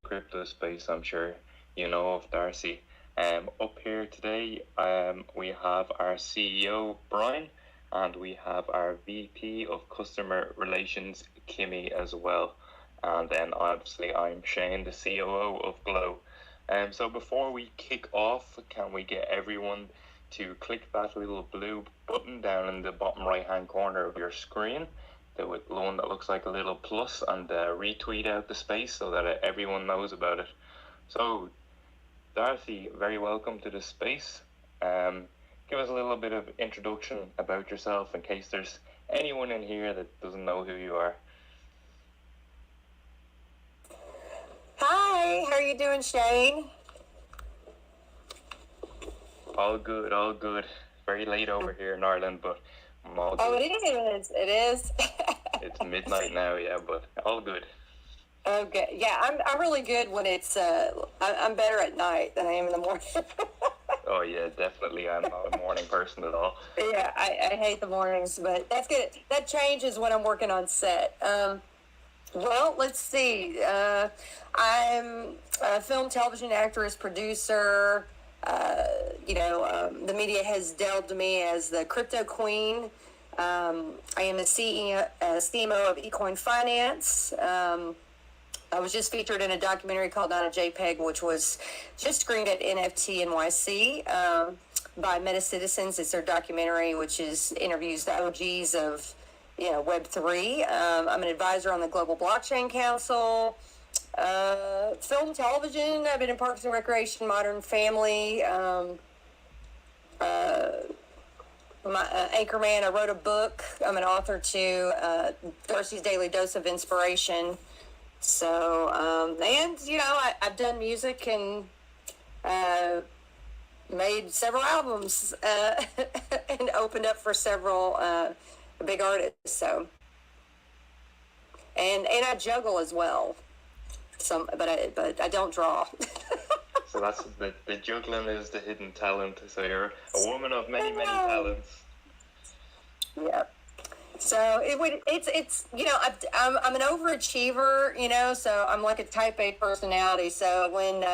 crypto space, I'm sure you know of Darcy. Up here today, we have our CEO, Brian, and we have our VP of Customer Relations, Kimmy, as well. And then obviously I'm Shane, the COO of Glow. So before we kick off, can we get everyone to click that little blue button down in the bottom right hand corner of your screen, the one that looks like a little plus, and retweet out the space so that everyone knows about it. So, Darcy, very welcome to the space. Give us a little bit of introduction about yourself in case there's anyone in here that doesn't know who you are. Hi, how are you doing, Shane? All good, all good. Very late over here in Ireland, but I'm all good. Oh, it is. It is. It's midnight now, yeah, but all good. Okay, yeah, I'm really good when it's. I'm better at night than I am in the morning. Oh yeah, definitely. I'm not a morning person at all. Yeah, I hate the mornings, but that's good. That changes when I'm working on set. Well, let's see. I'm a film, television actress, producer. The media has dubbed me as the crypto queen. I am the CMO of eCoin Finance. I was just featured in a documentary called Not a JPEG, which was just screened at NFT NYC by Meta Citizens. It's their documentary, which is interviews the OGs of Web3. I'm an advisor on the Global Blockchain Council. Film, television. I've been in Parks and Recreation, Modern Family. Anchorman. I wrote a book. I'm an author too. Darcy's Daily Dose of Inspiration. So, I've done music and made several albums and opened up for several big artists. So, and I juggle as well. But I don't draw. So that's the juggling is the hidden talent. So you're a woman of many talents. Yep. So it's I'm an overachiever, so I'm like a type A personality. So when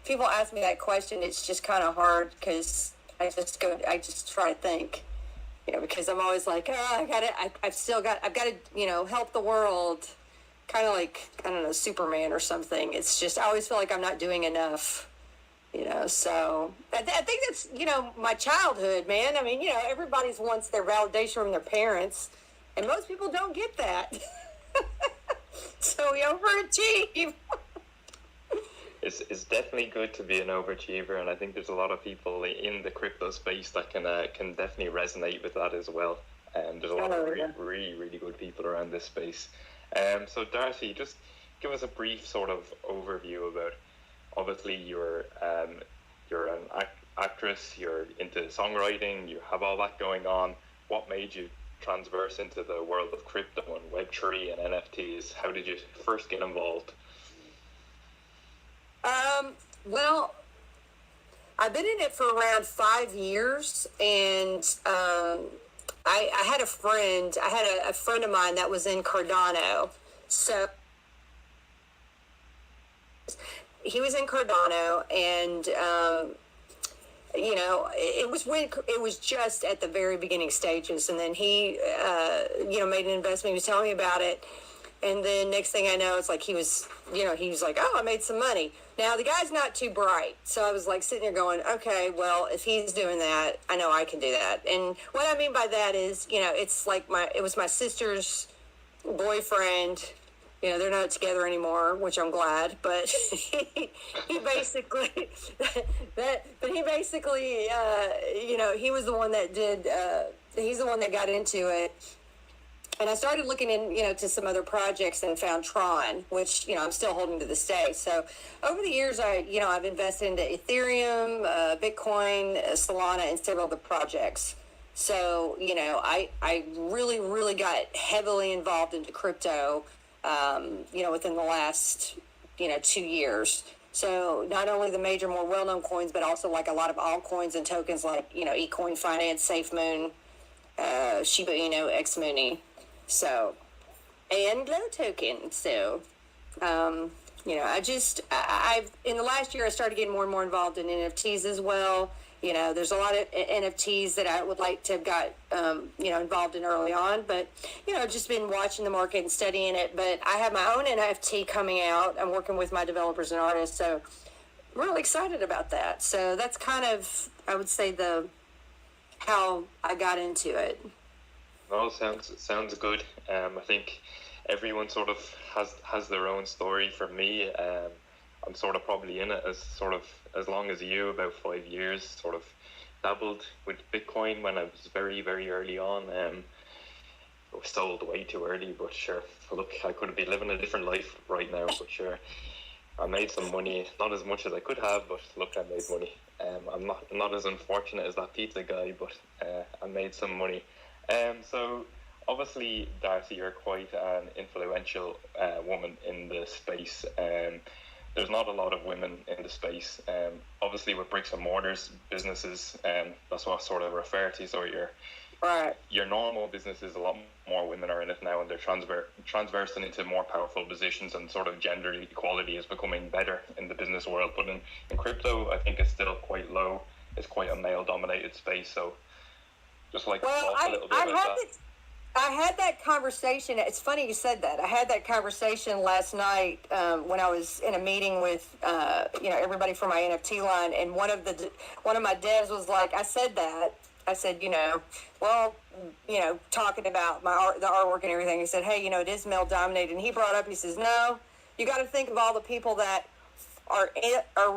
people ask me that question, it's just kind of hard because I just try to think, because I'm always like, I've got to help the world. Kind of like, I don't know, Superman or something. It's just, I always feel like I'm not doing enough, so I think that's, my childhood, man. I mean, everybody wants their validation from their parents, and most people don't get that. So we overachieve. It's definitely good to be an overachiever, and I think there's a lot of people in the crypto space that can definitely resonate with that as well. And there's a lot of really, really good people around this space. So Darcy, just give us a brief sort of overview about. Obviously, you're an actress. You're into songwriting. You have all that going on. What made you transverse into the world of crypto and Web3 and NFTs? How did you first get involved? Well, I've been in it for around 5 years, and I had a friend. I had a friend of mine that was in Cardano. So he was in Cardano, and it was just at the very beginning stages. And then he, made an investment. He was telling me about it. And then next thing I know, it's like he was like, oh, I made some money. Now, the guy's not too bright. So I was like sitting there going, okay, well, if he's doing that, I know I can do that. And what I mean by that is, it's like it was my sister's boyfriend. They're not together anymore, which I'm glad. But he basically, he was the one that did, he's the one that got into it. And I started looking in, to some other projects and found Tron, which, I'm still holding to this day. So over the years, I've invested into Ethereum, Bitcoin, Solana, and several other projects. So, I really, really got heavily involved into crypto, within the last, 2 years. So not only the major, more well-known coins, but also like a lot of altcoins and tokens like, eCoin Finance, SafeMoon, Shiba Inu, XMoonie. So, and Glow token. So, I've in the last year I started getting more and more involved in NFTs as well. There's a lot of NFTs that I would like to have got, involved in early on, but, just been watching the market and studying it. But I have my own NFT coming out. I'm working with my developers and artists, so I'm really excited about that. So that's kind of, I would say, how I got into it. Well, sounds good. I think everyone sort of has their own story. For me, I'm sort of probably in it as long as you, about 5 years. Sort of dabbled with Bitcoin when I was very, very early on. I was sold way too early, but sure. Look, I could be living a different life right now, but sure. I made some money, not as much as I could have, but look, I made money. I'm not as unfortunate as that pizza guy, but I made some money. So obviously, Darcy, you're quite an influential woman in the space. There's not a lot of women in the space. Obviously, with bricks and mortars businesses, that's what I sort of refer to. So your normal businesses, a lot more women are in it now, and they're transversing into more powerful positions, and sort of gender equality is becoming better in the business world. But in crypto, I think it's still quite low. It's quite a male-dominated space. So just like talk a little bit about that. I had that conversation. It's funny you said that. I had that conversation last night when I was in a meeting with everybody from my NFT line, and one of my devs was like, I said that. I said, talking about the artwork and everything. He said, hey, it is male dominated. And he brought up, he says, no, you got to think of all the people that are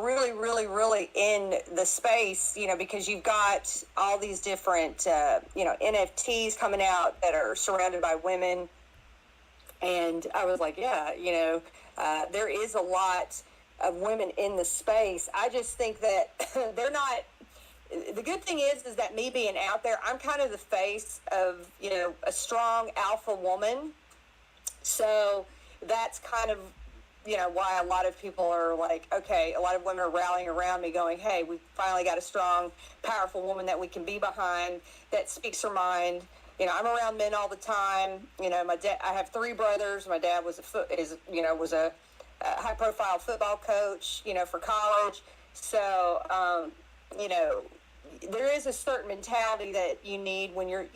really, really, really in the space, because you've got all these different, NFTs coming out that are surrounded by women. And I was like, yeah, there is a lot of women in the space. I just think that they're not. The good thing is that me being out there, I'm kind of the face of, a strong alpha woman. So that's kind of, why a lot of people are like, okay, a lot of women are rallying around me going, hey, we finally got a strong, powerful woman that we can be behind, that speaks her mind. I'm around men all the time. My dad, I have 3 brothers. My dad was a high profile football coach, for college. So, there is a certain mentality that you need when you're,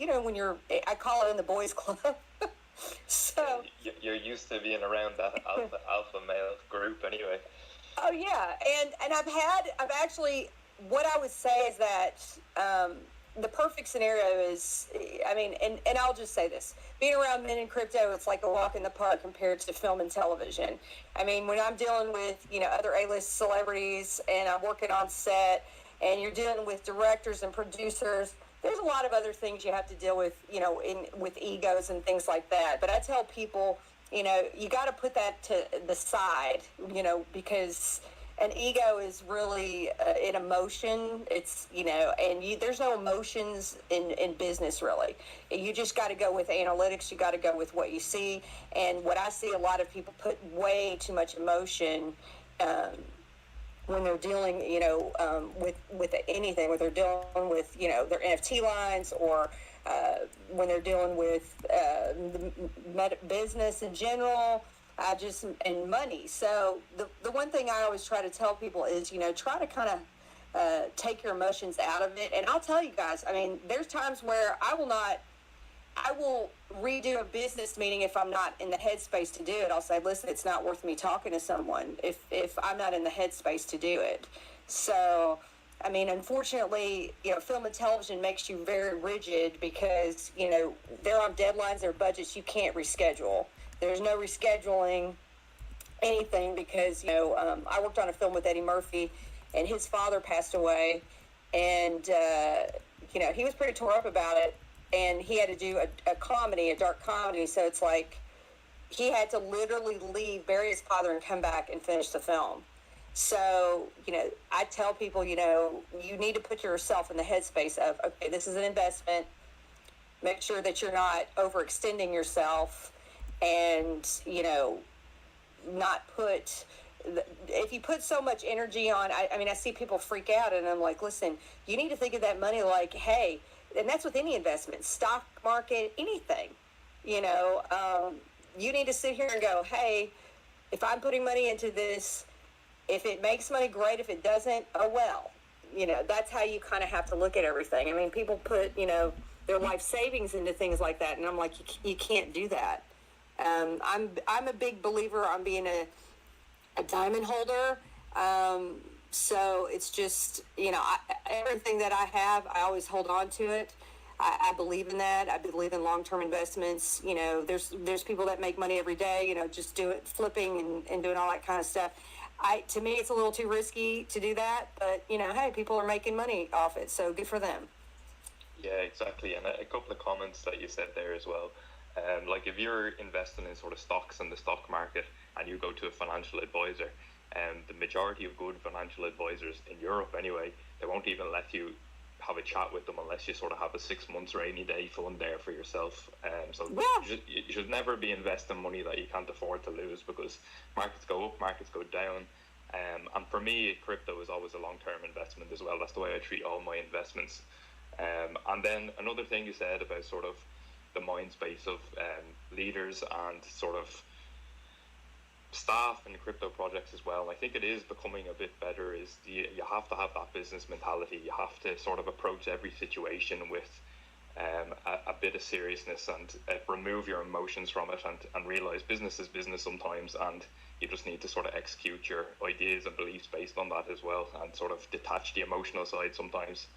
I call it in the boys club. So you're used to being around that alpha male group anyway. Oh yeah, and I've actually, what I would say is that the perfect scenario is, and I'll just say this: being around men in crypto, it's like a walk in the park compared to film and television. When I'm dealing with other A-list celebrities and I'm working on set, and you're dealing with directors and producers, there's a lot of other things you have to deal with, with egos and things like that. But I tell people, you got to put that to the side, because an ego is really an emotion. It's, there's no emotions in business, really. You just got to go with analytics. You got to go with what you see. And what I see, a lot of people put way too much emotion when they're dealing, with anything, whether they're dealing with, their NFT lines, or when they're dealing with the business in general, and money. So the one thing I always try to tell people is, try to kind of take your emotions out of it. And I'll tell you guys, there's times where I will redo a business meeting if I'm not in the headspace to do it. I'll say, listen, it's not worth me talking to someone if I'm not in the headspace to do it. So, unfortunately, film and television makes you very rigid because, they're on deadlines, they're budgets, you can't reschedule. There's no rescheduling anything because, I worked on a film with Eddie Murphy, and his father passed away, and, he was pretty tore up about it. And he had to do a comedy, a dark comedy. So it's like he had to literally leave, bury his father, and come back and finish the film. So, I tell people, you need to put yourself in the headspace of, okay, this is an investment. Make sure that you're not overextending yourself and, not put... If you put so much energy on, I see people freak out, and I'm like, listen, you need to think of that money like, hey... And that's with any investment, stock market, anything. You need to sit here and go, hey, if I'm putting money into this, if it makes money, great. If it doesn't, oh well. That's how you kind of have to look at everything. I mean, people put, their life savings into things like that, and I'm like, you can't do that. I'm a big believer on being a diamond holder. So it's just, everything that I have, I always hold on to it. I believe in that. I believe in long-term investments. There's people that make money every day, just do it flipping and doing all that kind of stuff. To me, it's a little too risky to do that, but hey, people are making money off it, so good for them. Yeah, exactly. And a couple of comments that you said there as well. Like if you're investing in sort of stocks in the stock market and you go to a financial advisor, the majority of good financial advisors in Europe anyway, they won't even let you have a chat with them unless you sort of have a 6 months rainy day fund there for yourself. So Yeah. you should never be investing money that you can't afford to lose, because markets go up, markets go down. And for me, crypto is always a long-term investment as well. That's the way I treat all my investments. And then another thing you said about sort of the mind space of leaders and sort of staff and crypto projects as well. I think it is becoming a bit better. Is you have to have that business mentality. You have to sort of approach every situation with a bit of seriousness, and remove your emotions from it, and realize business is business sometimes, and you just need to sort of execute your ideas and beliefs based on that as well, and sort of detach the emotional side sometimes.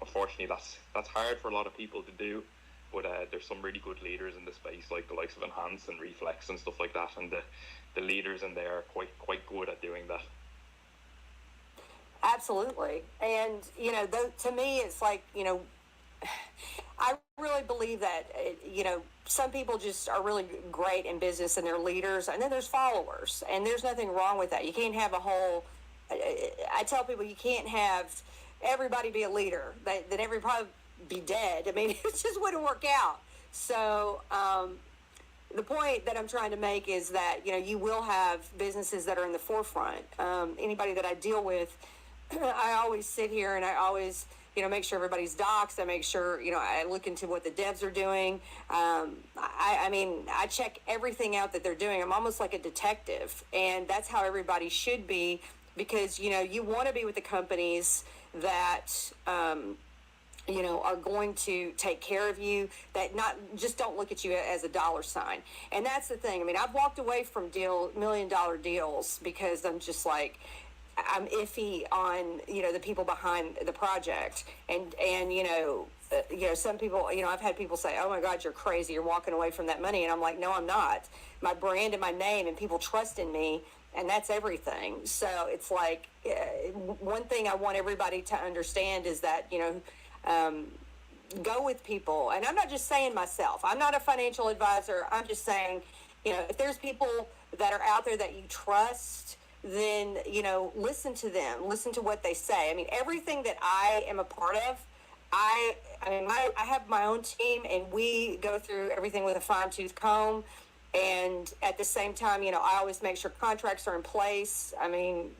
Unfortunately, that's hard for a lot of people to do, but there's some really good leaders in the space, like the likes of Enhance and Reflex and stuff like that, and the leaders in there are quite good at doing that. Absolutely. And, to me, it's like, I really believe that, some people just are really great in business and they're leaders, and then there's followers, and there's nothing wrong with that. You can't have a whole, I tell people you can't have everybody be a leader, that everybody be dead. I mean, it just wouldn't work out. So, the point that I'm trying to make is that, you will have businesses that are in the forefront. Anybody that I deal with, I always sit here and I always, make sure everybody's doxed. I make sure, I look into what the devs are doing. I mean, I check everything out that they're doing. I'm almost like a detective, and that's how everybody should be, because, you want to be with the companies that, are going to take care of you, that not just don't look at you as a dollar sign. And that's the thing. I mean, I've walked away from $1 million deals because I'm just like, I'm iffy on, the people behind the project. And some people, I've had people say, oh my God, you're crazy. You're walking away from that money. And I'm like, no, I'm not. My brand and my name and people trust in me, and that's everything. So it's like, one thing I want everybody to understand is that, go with people. And I'm not just saying myself. I'm not a financial advisor. I'm just saying, if there's people that are out there that you trust, then, listen to them. Listen to what they say. I mean, everything that I am a part of, I have my own team, and we go through everything with a fine-tooth comb. And at the same time, I always make sure contracts are in place. I mean,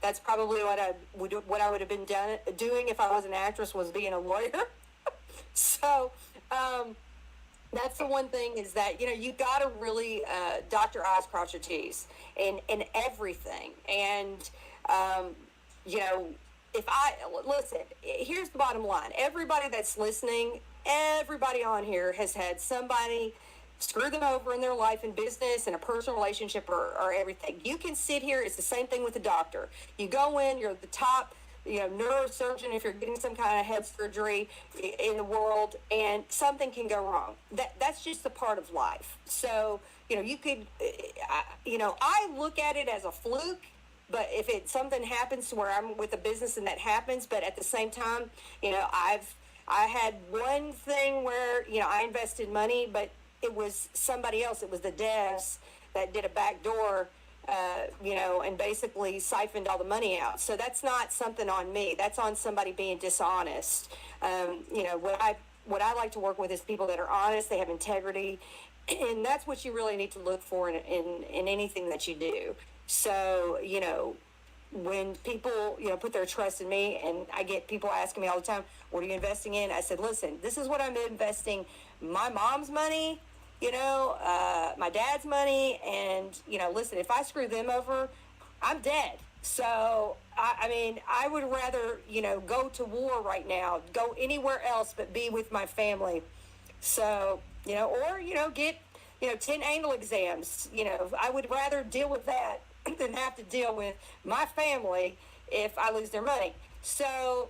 that's probably what I would have been doing if I was an actress, was being a lawyer. So, that's the one thing, is that, you got to really dot your I's, cross your T's in everything. And, listen, here's the bottom line. Everybody that's listening, everybody on here has had somebody screw them over in their life, in business, in a personal relationship, or everything. You can sit here. It's the same thing with the doctor. You go in, you're the top, neurosurgeon, if you're getting some kind of head surgery in the world, and something can go wrong. That's just a part of life. So, you could, I look at it as a fluke. But if something happens to where I'm with a business and that happens, but at the same time, I had one thing where, I invested money, but it was somebody else. It was the devs that did a backdoor, and basically siphoned all the money out. So that's not something on me. That's on somebody being dishonest. What I like to work with is people that are honest, they have integrity, and that's what you really need to look for in anything that you do. So, when people, put their trust in me, and I get people asking me all the time, what are you investing in? I said, listen, this is what I'm investing my mom's money my dad's money, and listen, if I screw them over, I'm dead. So I mean, I would rather go to war right now, go anywhere else but be with my family. So or get 10 anal exams. I would rather deal with that than have to deal with my family if I lose their money. So,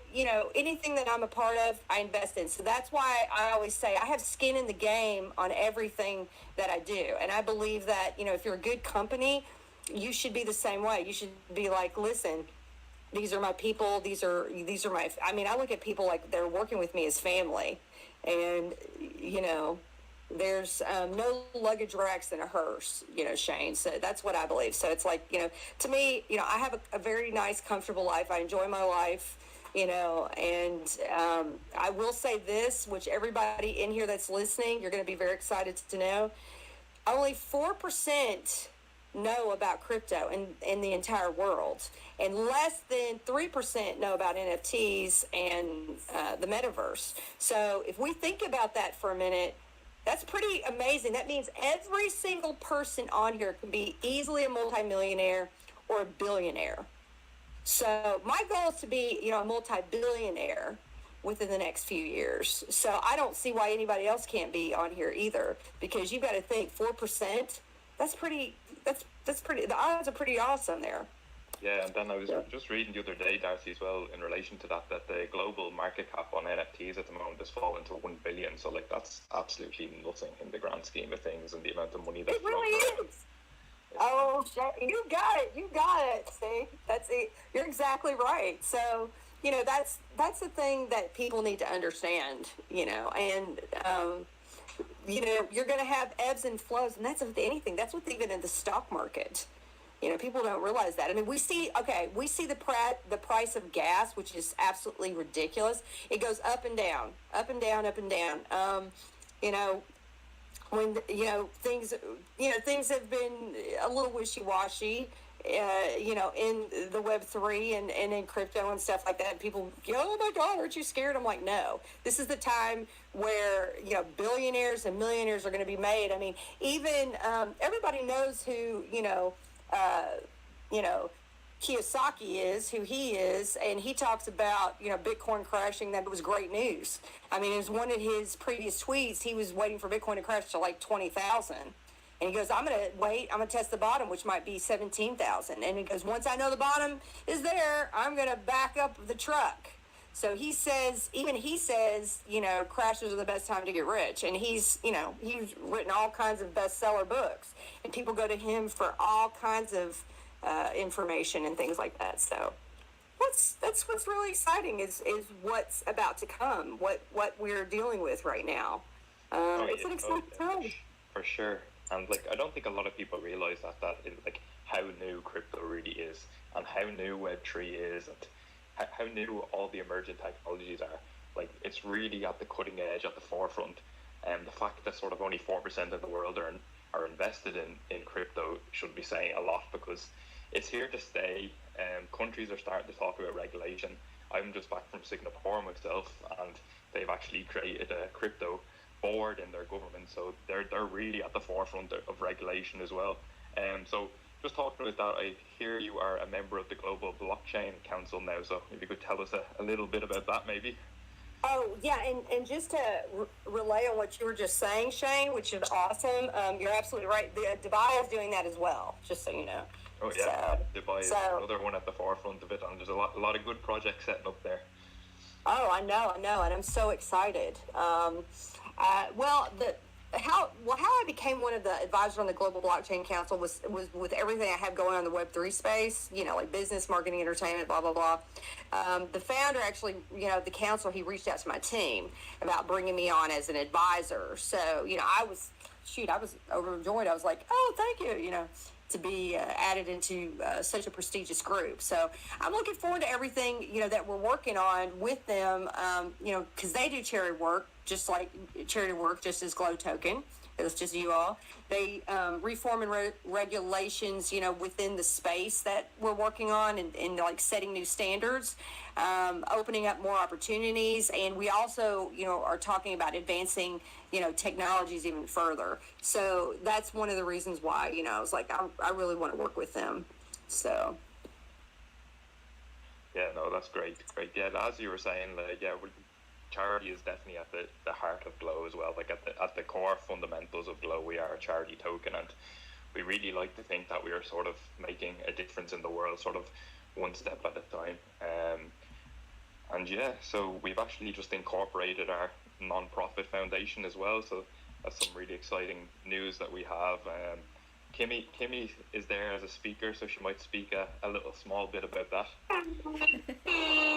anything that I'm a part of, I invest in. So that's why I always say I have skin in the game on everything that I do. And I believe that, if you're a good company, you should be the same way. You should be like, listen, these are my people. These are my, I mean, I look at people like they're working with me as family. And, there's no luggage racks in a hearse, Shane. So that's what I believe. So it's like, to me, I have a very nice, comfortable life. I enjoy my life, and I will say this, which everybody in here that's listening, you're going to be very excited to know. Only 4% know about crypto in the entire world, and less than 3% know about NFTs and the metaverse. So if we think about that for a minute, that's pretty amazing. That means every single person on here can be easily a multimillionaire or a billionaire. So my goal is to be, a multi-billionaire within the next few years. So I don't see why anybody else can't be on here either, because you've got to think 4%. That's pretty. The odds are pretty awesome there. Yeah, and then I was just reading the other day, Darcy, as well, in relation to that the global market cap on NFTs at the moment has fallen to 1 billion. So, like, that's absolutely nothing in the grand scheme of things and the amount of money that's it really is. Oh, you got it. You got it. See, that's it. You're exactly right. So, that's the thing that people need to understand, and, you're going to have ebbs and flows, and that's with anything. That's with even in the stock market. People don't realize that. I mean, we see the price of gas, which is absolutely ridiculous. It goes up and down, up and down, up and down. When things have been a little wishy-washy, in the Web3 and in crypto and stuff like that. People go, oh my God, aren't you scared? I'm like, no. This is the time where, billionaires and millionaires are going to be made. I mean, even everybody knows who, Kiyosaki is, who he is, and he talks about, Bitcoin crashing, that it was great news. I mean, it was one of his previous tweets, he was waiting for Bitcoin to crash to like 20,000. And he goes, I'm going to test the bottom, which might be 17,000. And he goes, once I know the bottom is there, I'm going to back up the truck. So he says, crashes are the best time to get rich. And he's written all kinds of bestseller books. And people go to him for all kinds of information and things like that. So that's what's really exciting is what's about to come, what we're dealing with right now. It's an exciting time. For sure. And I don't think a lot of people realize that how new crypto really is, and how new Web3 is, and how new all the emerging technologies are. It's really at the cutting edge, at the forefront. And the fact that sort of only 4% of the world are invested in crypto should be saying a lot, because it's here to stay. Countries are starting to talk about regulation. I'm just back from Singapore myself, and they've actually created a crypto board in their government, so they're really at the forefront of regulation as well. So just talking about that, I hear you are a member of the Global Blockchain Council now, so if you could tell us a little bit about that maybe. Oh, yeah, and just to relay on what you were just saying, Shane, which is awesome, you're absolutely right. Dubai is doing that as well, just so you know. Oh, yeah, Dubai is another one at the forefront of it, and there's a lot of good projects setting up there. Oh, I know, and I'm so excited. How I became one of the advisors on the Global Blockchain Council was with everything I have going on in the Web3 space, like business, marketing, entertainment, blah, blah, blah. The founder actually, the council, he reached out to my team about bringing me on as an advisor. So, I was overjoyed. I was like, oh, thank you, to be added into such a prestigious group. So I'm looking forward to everything, that we're working on with them, because they do charity work, just as Glow Token. it was just you all. They reforming regulations, within the space that we're working on, and like setting new standards, opening up more opportunities, and we also, are talking about advancing, technologies even further. So that's one of the reasons why, I was like, I really want to work with them. So. Yeah, no, that's great. Yeah, as you were saying, like, yeah, charity is definitely at the heart of Glow as well. Like at the core fundamentals of Glow, we are a charity token, and we really like to think that we are sort of making a difference in the world, sort of one step at a time. And yeah, so we've actually just incorporated our non-profit foundation as well. So that's some really exciting news that we have. Kimmy is there as a speaker, so she might speak a little small bit about that.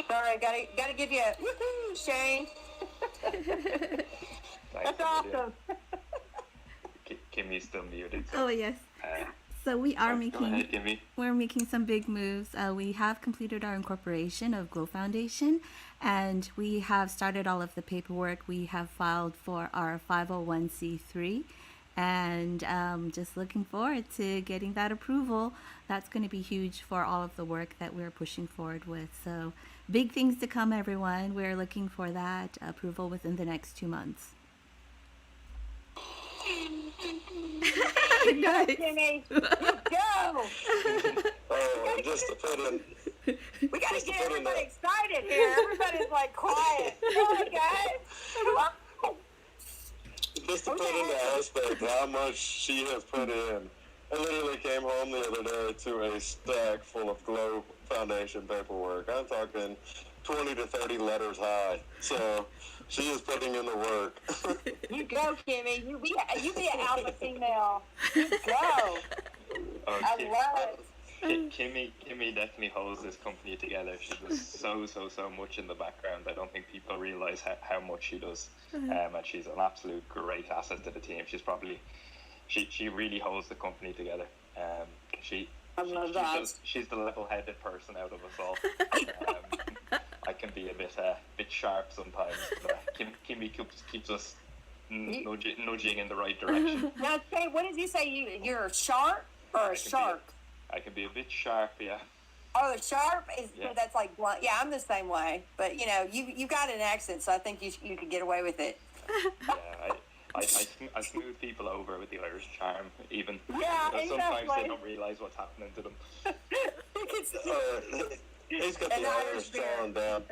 All right, gotta give you a woohoo, Shane. That's awesome. Kimmy's still muted. So, oh yes. So we are we're making some big moves. We have completed our incorporation of Glow Foundation, and we have started all of the paperwork. We have filed for our 501c3. And just looking forward to getting that approval. That's going to be huge for all of the work that we're pushing forward with. So big things to come, everyone. We're looking for that approval within the next 2 months. Nice. Jimmy, you go. Just to put in. We got to get everybody excited here. Everybody's like quiet. Come on, guys. Come on. Just to put into aspect how much she has put in. I literally came home the other day to a stack full of Glow Foundation paperwork. I'm talking 20 to 30 letters high. So she is putting in the work. You go, Kimmy. You be an alpha female. You go. I love it. Kimmy definitely holds this company together. She does so much in the background. I don't think people realize how much she does. And she's an absolute great asset to the team. She really holds the company together. She's the level-headed person out of us all. I can be a bit sharp sometimes, but Kimmy keeps us nudging in the right direction. Now, say, what did you say? You're a sharp or a shark? I can be a bit sharp, yeah. Oh, sharp is that's like blunt. Yeah, I'm the same way. But you got an accent, so I think you could get away with it. Yeah, I smooth people over with the Irish charm, even. Yeah, sometimes they don't realize what's happening to them. He's got the Irish charm down.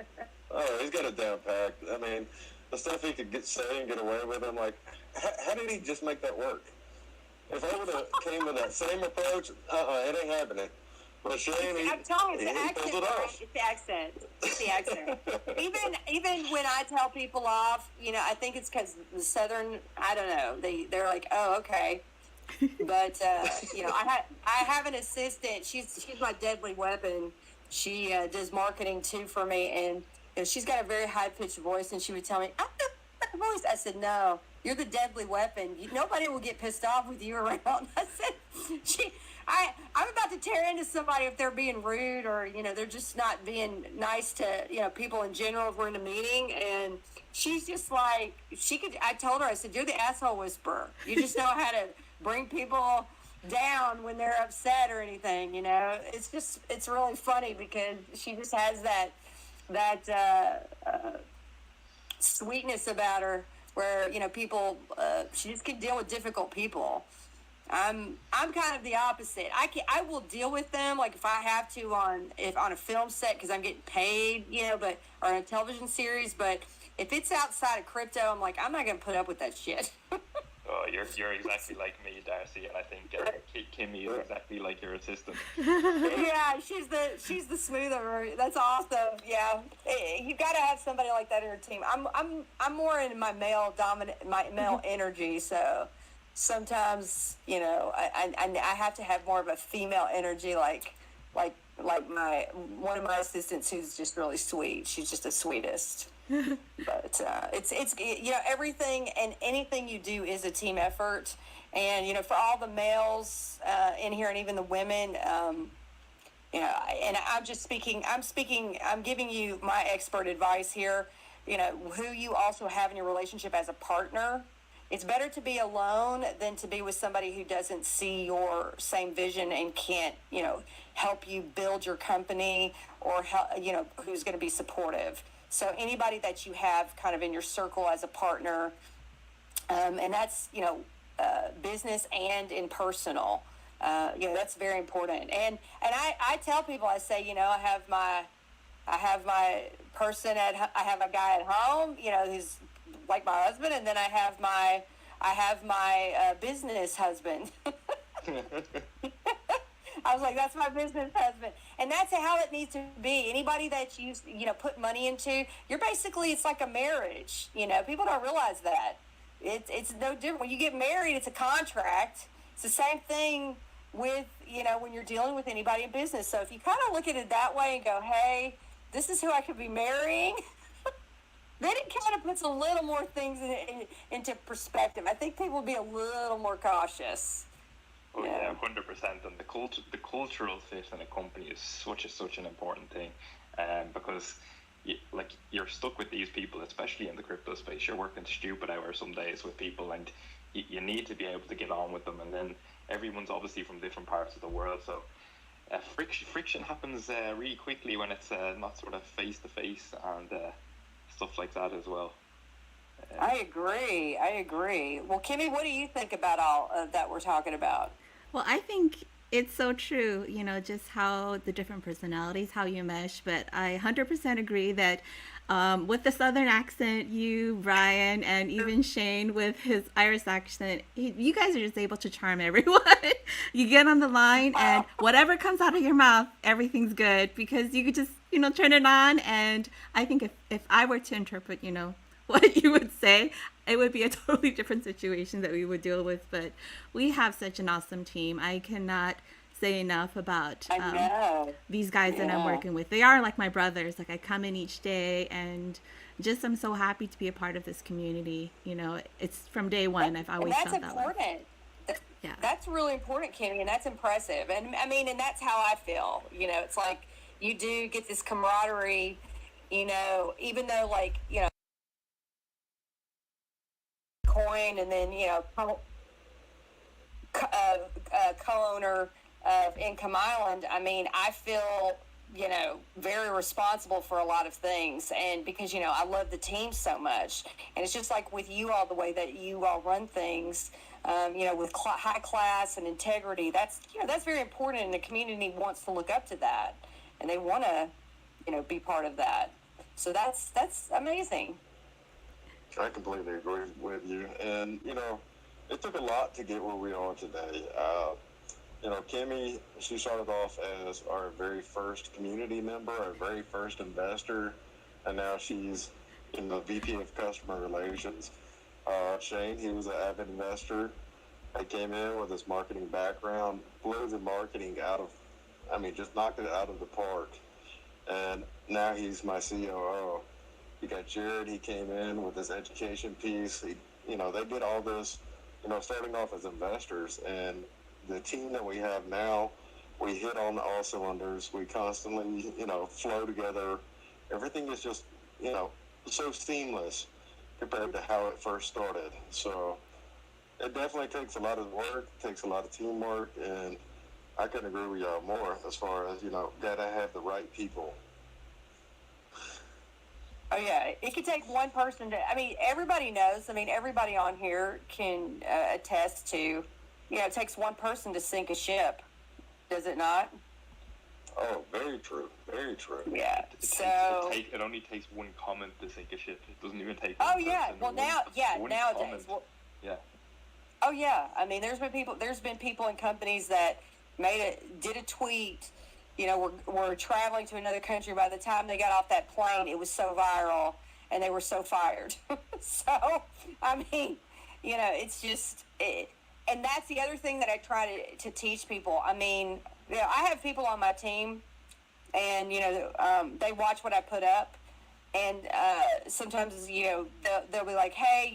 Oh, he's got it down packed. I mean, the stuff he could say and get away with, I'm like, how did he just make that work? If I would have came with that same approach, it ain't happening. But Shane, I'm telling you, it's the accent, right? It's the accent. Even when I tell people off, I think it's because the Southern, I don't know, they're like, oh, okay. But I have an assistant. She's my deadly weapon. She does marketing too for me, and she's got a very high pitched voice. And she would tell me, "I have a voice." I said, "No, you're the deadly weapon. Nobody will get pissed off with you around." I said, I'm about to tear into somebody if they're being rude or they're just not being nice to people in general if we're in a meeting. And she's just like I told her, I said, "You're the asshole whisperer. You just know how to bring people down when they're upset or anything." It's really funny because she just has that sweetness about her where people she just can deal with difficult people. I'm kind of the opposite. I will deal with them like if I have to on a film set because I'm getting paid, or on a television series. But if it's outside of crypto, I'm like, I'm not gonna put up with that shit. Oh, you're exactly like me, Darcy, and I think Kimmy is exactly like your assistant. Yeah, she's the smoother. That's awesome. Yeah, you got to have somebody like that in your team. I'm more in my male energy, so sometimes I have to have more of a female energy, like my one of my assistants who's just really sweet. She's just the sweetest. But it's everything and anything you do is a team effort, and for all the males in here and even the women, and I'm giving you my expert advice here. Who you also have in your relationship as a partner. it's better to be alone than to be with somebody who doesn't see your same vision and can't, help you build your company, or help, who's going to be supportive. So anybody that you have kind of in your circle as a partner, and that's, business and in personal, that's very important. And I tell people, I say, I have my person I have a guy at home, who's like my husband, and then I have my business husband. I was like, that's my business husband, and that's how it needs to be. Anybody that you put money into, it's like a marriage. People don't realize that. It's no different when you get married. It's a contract. It's the same thing with when you're dealing with anybody in business. So if you kind of look at it that way and go, hey, this is who I could be marrying, then it kind of puts a little more things into perspective. I think people will be a little more cautious. Oh yeah, 100%. And the cultural fit in a company is such an important thing, because you're stuck with these people, especially in the crypto space. You're working stupid hours some days with people, and you need to be able to get on with them. And then everyone's obviously from different parts of the world, so friction happens really quickly when it's not sort of face to face and stuff like that as well. I agree. Well, Kimmy, what do you think about all that we're talking about? Well, I think it's so true, just how the different personalities, how you mesh. But I 100% agree that with the Southern accent, you, Brian, and even Shane with his Irish accent, you guys are just able to charm everyone. You get on the line, and whatever comes out of your mouth, everything's good, because you could just, turn it on. And I think if I were to interpret, what you would say, it would be a totally different situation that we would deal with. But we have such an awesome team. I cannot say enough about these guys that I'm working with. They are like my brothers. Like, I come in each day, and just I'm so happy to be a part of this community. It's from day one. I've always felt that way. That's important. That's really important, Kimmy, and that's impressive. And I mean, and that's how I feel. It's like you do get this camaraderie. Even though coin, and then co-owner of Income Island, I mean, I feel very responsible for a lot of things, and because I love the team so much, and it's just like with you all, the way that you all run things, with high class and integrity. That's very important, and the community wants to look up to that, and they want to be part of that. So that's amazing. I completely agree with you. And, it took a lot to get where we are today. Kimmy, she started off as our very first community member, our very first investor, and now she's VP of Customer Relations. Shane, he was an avid investor. I came in with his marketing background, blew the marketing just knocked it out of the park. And now he's my COO. You got Jared, he came in with his education piece. They did all this, starting off as investors. And the team that we have now, we hit on all cylinders. We constantly, flow together. Everything is just, so seamless compared to how it first started. So it definitely takes a lot of work, takes a lot of teamwork, and I couldn't agree with y'all more as far as, gotta have the right people. Oh, yeah. It could take one person everybody knows. Everybody on here can attest to, it takes one person to sink a ship. Does it not? Oh, very true. Very true. Yeah. It only takes one comment to sink a ship. It doesn't even take one person. Well, nowadays. Well, yeah. Oh, yeah. There's been people in companies that did a tweet, were traveling to another country. By the time they got off that plane, it was so viral, and they were so fired. So, it's just, and that's the other thing that I try to teach people. I have people on my team, and, they watch what I put up, and sometimes, they'll be like, hey,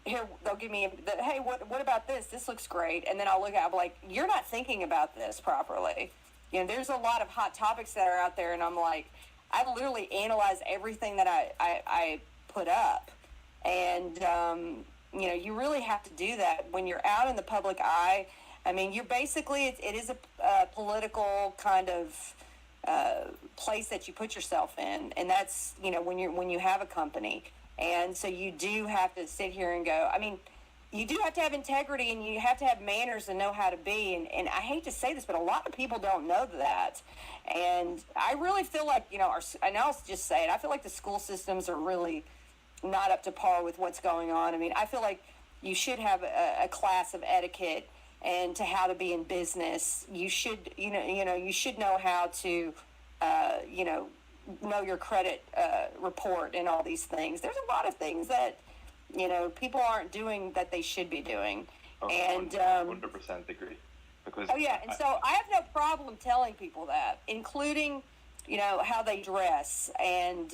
here, they'll give me, hey, what about this? This looks great. And then I'll be like, you're not thinking about this properly. There's a lot of hot topics that are out there, and I'm like, I literally analyze everything that I put up. And, you really have to do that when you're out in the public eye. I mean, you're basically, it is a political kind of place that you put yourself in. And that's, when you have a company. And so you do have to sit here and go, I mean, you do have to have integrity and you have to have manners and know how to be. And I hate to say this, but a lot of people don't know that. And I really feel like, and I'll just say it, I feel like the school systems are really not up to par with what's going on. I mean, I feel like you should have a class of etiquette and to how to be in business. You should, you should know how to, know your credit report and all these things. There's a lot of things that, people aren't doing that they should be doing. Oh, and 100% agree. Because and so I have no problem telling people that, including, how they dress and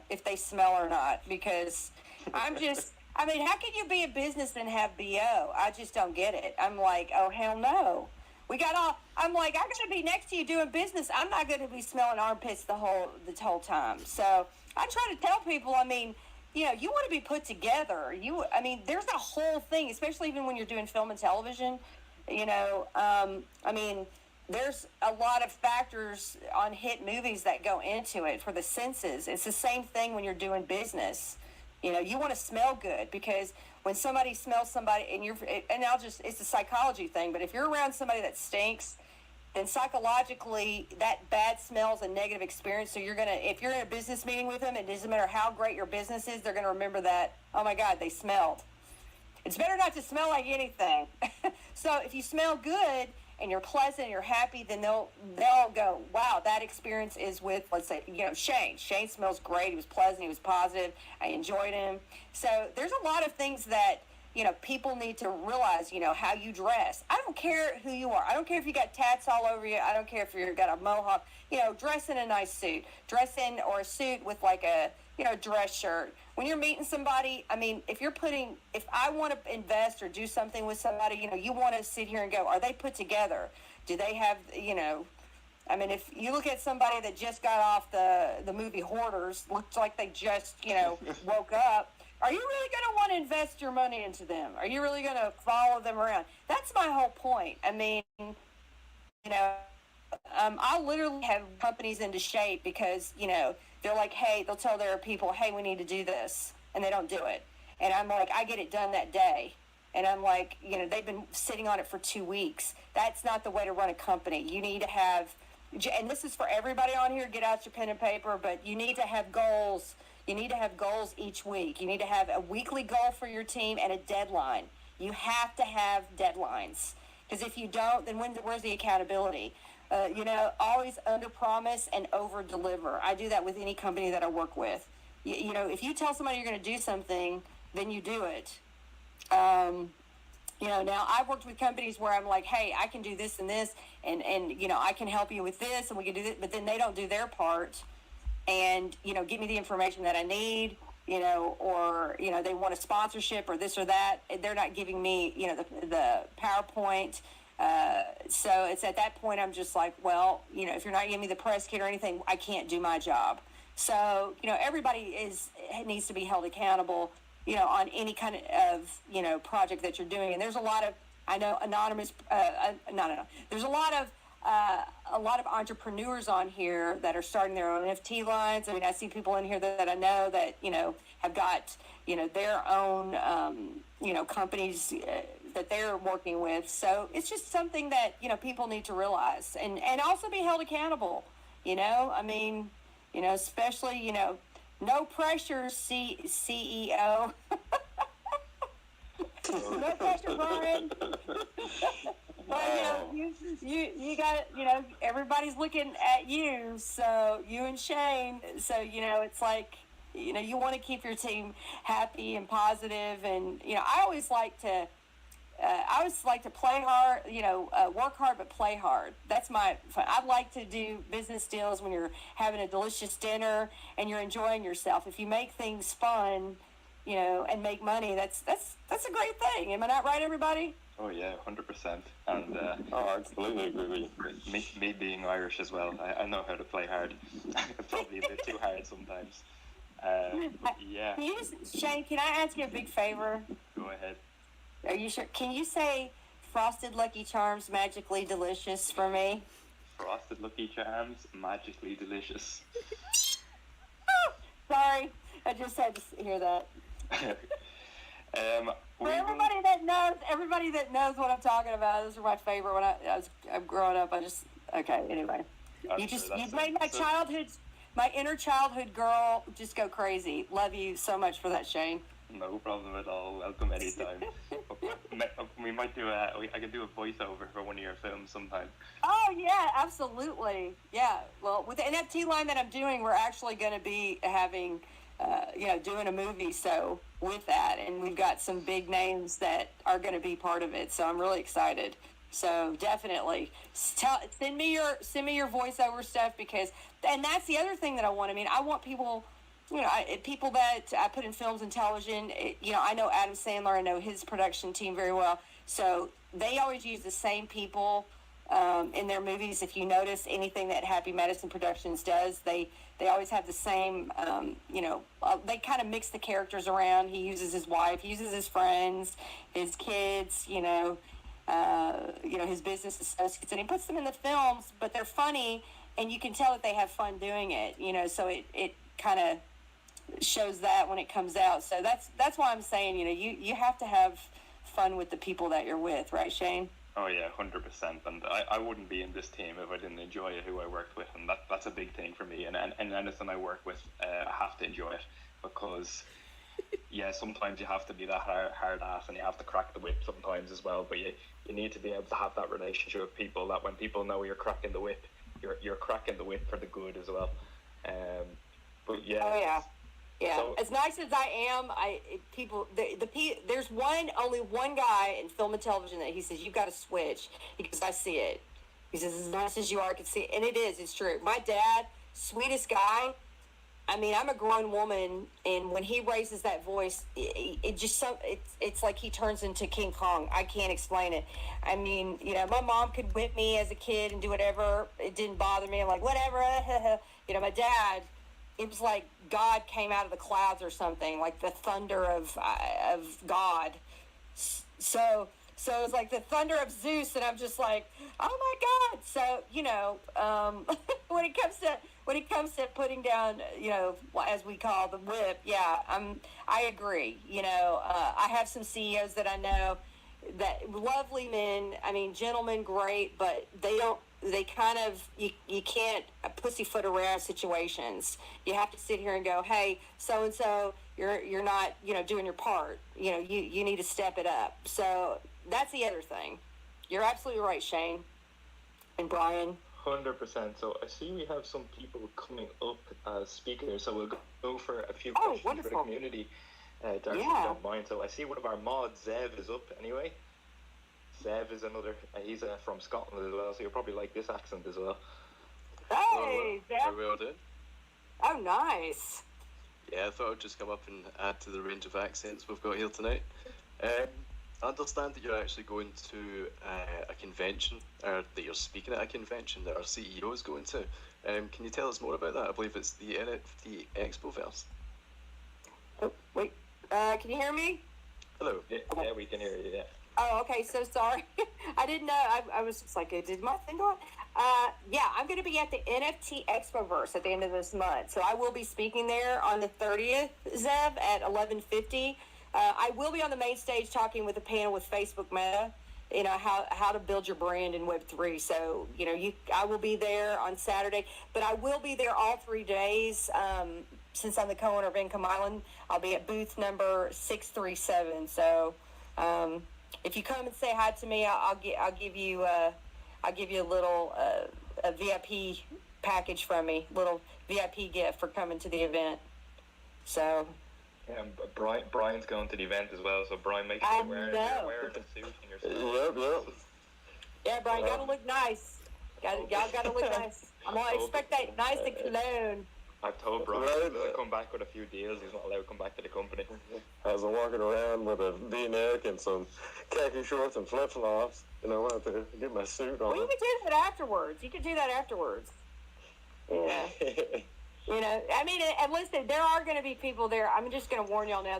if they smell or not, because how can you be a business and have BO? I just don't get it. I'm like, oh, hell no. I'm like, I'm going to be next to you doing business. I'm not going to be smelling armpits the whole time. So I try to tell people, you want to be put together. There's a whole thing, especially even when you're doing film and television, there's a lot of factors on hit movies that go into it for the senses. It's the same thing when you're doing business. You want to smell good, because when somebody smells somebody it's a psychology thing, but if you're around somebody that stinks, then psychologically that bad smell is a negative experience. So if you're in a business meeting with them, it doesn't matter how great your business is, they're going to remember that, oh my God, they smelled. It's better not to smell like anything. So if you smell good and you're pleasant and you're happy, then they'll go, wow, that experience is with, let's say, Shane. Shane smells great. He was pleasant. He was positive. I enjoyed him. So there's a lot of things that, people need to realize, how you dress. I don't care who you are. I don't care if you got tats all over you. I don't care if you've got a mohawk. Dress in a nice suit. Dress in, or a suit with like a, dress shirt. When you're meeting somebody, if I want to invest or do something with somebody, you want to sit here and go, are they put together? Do they have, if you look at somebody that just got off the movie Hoarders, looks like they just, woke up, are you really going to want to invest your money into them? Are you really going to follow them around? That's my whole point. I'll literally have companies into shape because, they're like, hey, they'll tell their people, hey, we need to do this, and they don't do it. And I'm like, I get it done that day. And I'm like, they've been sitting on it for 2 weeks. That's not the way to run a company. You need to have, and this is for everybody on here, get out your pen and paper, but you need to have goals. You need to have goals each week. You need to have a weekly goal for your team and a deadline. You have to have deadlines. Because if you don't, then where's the accountability? Always under promise and over deliver. I do that with any company that I work with. If you tell somebody you're going to do something, then you do it. Now I've worked with companies where I'm like, hey, I can do this and this, and I can help you with this, and we can do this, but then they don't do their part, and give me the information that I need, or they want a sponsorship or this or that. They're not giving me, the PowerPoint. So it's at that point I'm just like, well, if you're not giving me the press kit or anything, I can't do my job. So, everybody needs to be held accountable, on any kind of, project that you're doing. And there's a lot of, I know, anonymous, there's a lot of entrepreneurs on here that are starting their own NFT lines. I see people in here that I know that, have got, their own, companies that they're working with. So it's just something that, people need to realize and also be held accountable, especially, no pressure, CEO. No pressure, Brian. But you got everybody's looking at you. So you and Shane. So it's like you want to keep your team happy and positive, and I always like to play hard, work hard but play hard. That's my fun. I like to do business deals when you're having a delicious dinner and you're enjoying yourself. If you make things fun, and make money, that's a great thing. Am I not right, everybody? Oh yeah, 100%. And I completely agree with you. Me being Irish as well, I know how to play hard. Probably a bit too hard sometimes. Yeah. Shane, can I ask you a big favor? Go ahead. Are you sure? Can you say Frosted Lucky Charms magically delicious for me? Frosted Lucky Charms, magically delicious. Sorry, I just had to hear that. For everybody that knows what I'm talking about, those are my favorite. When I was growing up, anyway. You made my inner childhood girl just go crazy. Love you so much for that, Shane. No problem at all. Welcome anytime. We might do I can do a voiceover for one of your films sometime. Oh yeah, absolutely. Yeah. Well, with the NFT line that I'm doing, we're actually going to be having, doing a movie. So with that, and we've got some big names that are going to be part of it. So I'm really excited. So definitely send me your voiceover stuff and that's the other thing that I want. I mean, I want people. People that I put in films and television, I know Adam Sandler, I know his production team very well. So they always use the same people in their movies. If you notice anything that Happy Madison Productions does, they always have the same, they kind of mix the characters around. He uses his wife, he uses his friends, his kids, his business associates, and he puts them in the films, but they're funny, and you can tell that they have fun doing it, so it kind of shows that when it comes out. So that's why I'm saying, you have to have fun with the people that you're with, right, Shane? Oh yeah, 100%. And I wouldn't be in this team if I didn't enjoy who I worked with, and that's a big thing for me. And anything I work with, I have to enjoy it, because sometimes you have to be that hard ass, and you have to crack the whip sometimes as well. But you need to be able to have that relationship with people, that when people know you're cracking the whip, you're cracking the whip for the good as well. But yeah. Oh yeah. Yeah, so, as nice as I am, there's only one guy in film and television that he says, you've got to switch, because I see it. He says, as nice as you are, I can see it. And it's true. My dad, sweetest guy. I mean, I'm a grown woman, and when he raises that voice, it's like he turns into King Kong. I can't explain it. I mean, my mom could whip me as a kid and do whatever. It didn't bother me. I'm like, whatever. My dad, it was like God came out of the clouds or something, like the thunder of God. So it was like the thunder of Zeus, and I'm just like, oh my God. So when it comes to putting down, as we call the whip, I agree. I have some CEOs that I know, that lovely men. I mean, gentlemen, great, but they kind of, you can't pussyfoot around situations. You have to sit here and go, hey, so-and-so, you're not, doing your part. You need to step it up. So that's the other thing. You're absolutely right, Shane and Brian. 100%. So I see we have some people coming up as speakers, so we'll go for a few questions wonderful. for the community. Darcy, if you don't mind. So I see one of our mods, Zev, is up anyway. Zev is another, he's from Scotland as well, so you'll probably like this accent as well. Hey, Zev. How are we all doing? Oh, nice. Yeah, I thought I'd just come up and add to the range of accents we've got here tonight. I understand that you're actually going to a convention, or that you're speaking at a convention that our CEO is going to. Can you tell us more about that? I believe it's the NFT Expoverse. Oh, wait. Can you hear me? Hello. Yeah, we can hear you, yeah. Oh, okay. So sorry. I didn't know. I was just like, did my thing go on? I'm going to be at the NFT Expoverse at the end of this month. So I will be speaking there on the 30th, Zev, at 11:50. I will be on the main stage talking with a panel with Facebook Meta, how to build your brand in Web3. So, I will be there on Saturday, but I will be there all 3 days. Since I'm the co-owner of Income Island, I'll be at booth number 637. So, if you come and say hi to me, I'll give you a little a VIP package from me, little VIP gift for coming to the event. So. Yeah, Brian's going to the event as well, so Brian, make sure you're wearing the suit and your suit. Yep. Yeah, Brian, gotta look nice. Y'all gotta look nice. I'm gonna expect that nice and cologne. I've told Brian he's going to come back with a few deals. He's not allowed to come back to the company. As I'm walking around with a V-neck and some khaki shorts and flip-flops, I have to get my suit on. Well, you can do that afterwards. Yeah. I mean, and listen, there are going to be people there. I'm just going to warn y'all now.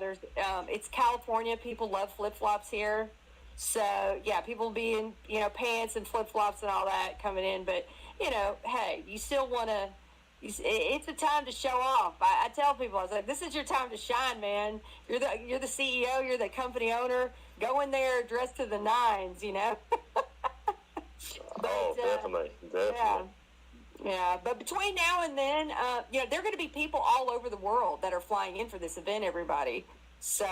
It's California. People love flip flops here, so yeah, people be in pants and flip flops and all that coming in. But hey, you still want to. It's a time to show off. I tell people, I was like, this is your time to shine, man. You're the CEO. You're the company owner. Go in there dressed to the nines, But, definitely. Yeah, but between now and then, there are going to be people all over the world that are flying in for this event, everybody. So,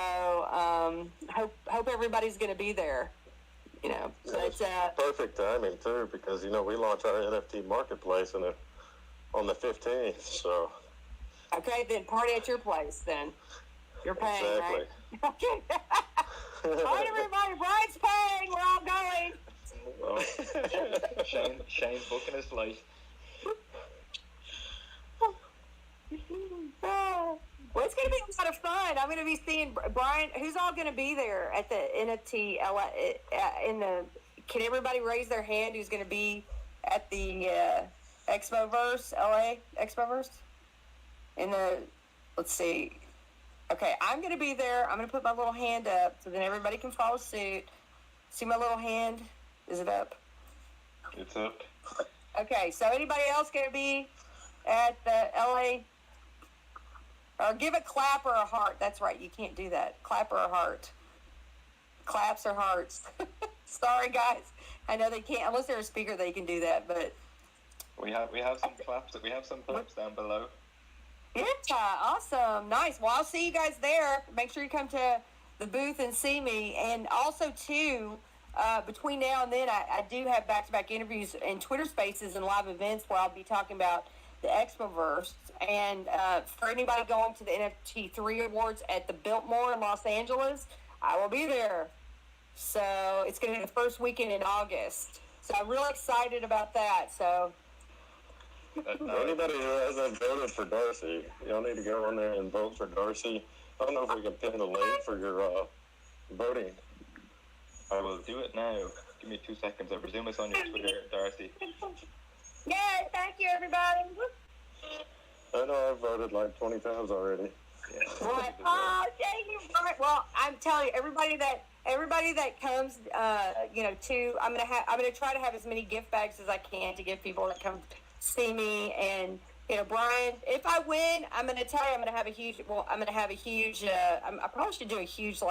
hope everybody's going to be there, But, perfect timing, too, because, we launch our NFT marketplace on the 15th, so. Okay, then party at your place, then. You're paying, exactly. Right? Okay. All right, everybody, Brian's paying. We're all going. Well, Shane's booking his flight. Well, it's going to be a lot of fun. I'm going to be seeing Brian. Who's all going to be there at the NFT? Can everybody raise their hand? Who's going to be at the Expoverse, LA Expoverse? Let's see. Okay, I'm going to be there. I'm going to put my little hand up so then everybody can follow suit. See my little hand? Is it up? It's up. Okay, so anybody else going to be at the LA? Or give a clap or a heart. That's right, you can't do that. Clap or a heart. Claps or hearts. Sorry, guys. I know they can't, unless they're a speaker, they can do that, but... We have some claps. We have some claps down below. Yeah, awesome. Nice. Well, I'll see you guys there. Make sure you come to the booth and see me. And also, too, between now and then, I do have back-to-back interviews and Twitter Spaces and live events where I'll be talking about the Expoverse. And for anybody going to the NFT 3 Awards at the Biltmore in Los Angeles, I will be there. So it's going to be the first weekend in August. So I'm really excited about that. So anybody who hasn't voted for Darcy, y'all need to go on there and vote for Darcy. I don't know if we can pin the link for your voting. I will do it now. Give me 2 seconds. I presume it's on your Twitter, Darcy. Yeah, thank you, everybody. I know I've voted like 20 times already. Yeah, What? Oh, thank you. Well, I'm telling you, everybody that comes, I'm gonna try to have as many gift bags as I can to give people that come see me. And Brian, if I win, I'm gonna tell you, I'm gonna have a huge. I probably should do a huge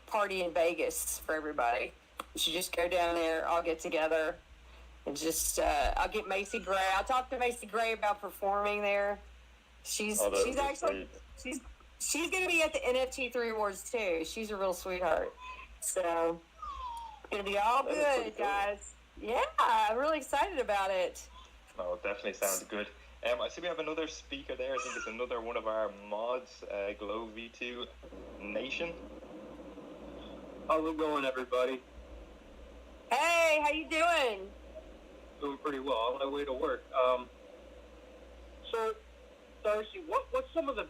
party in Vegas for everybody. We should just go down there, all get together, and just I'll get Macy Gray. I'll talk to Macy Gray about performing there. She's actually she's gonna be at the NFT 3 Awards too. She's a real sweetheart. So it's gonna be all good, guys. Yeah, I'm really excited about it. Oh, it definitely sounds good. I see we have another speaker there. I think it's another one of our mods, Glow V2 Nation. How's it going, everybody? Hey, how you doing? Doing pretty well. On my way to work. So, Darcy, what's some of the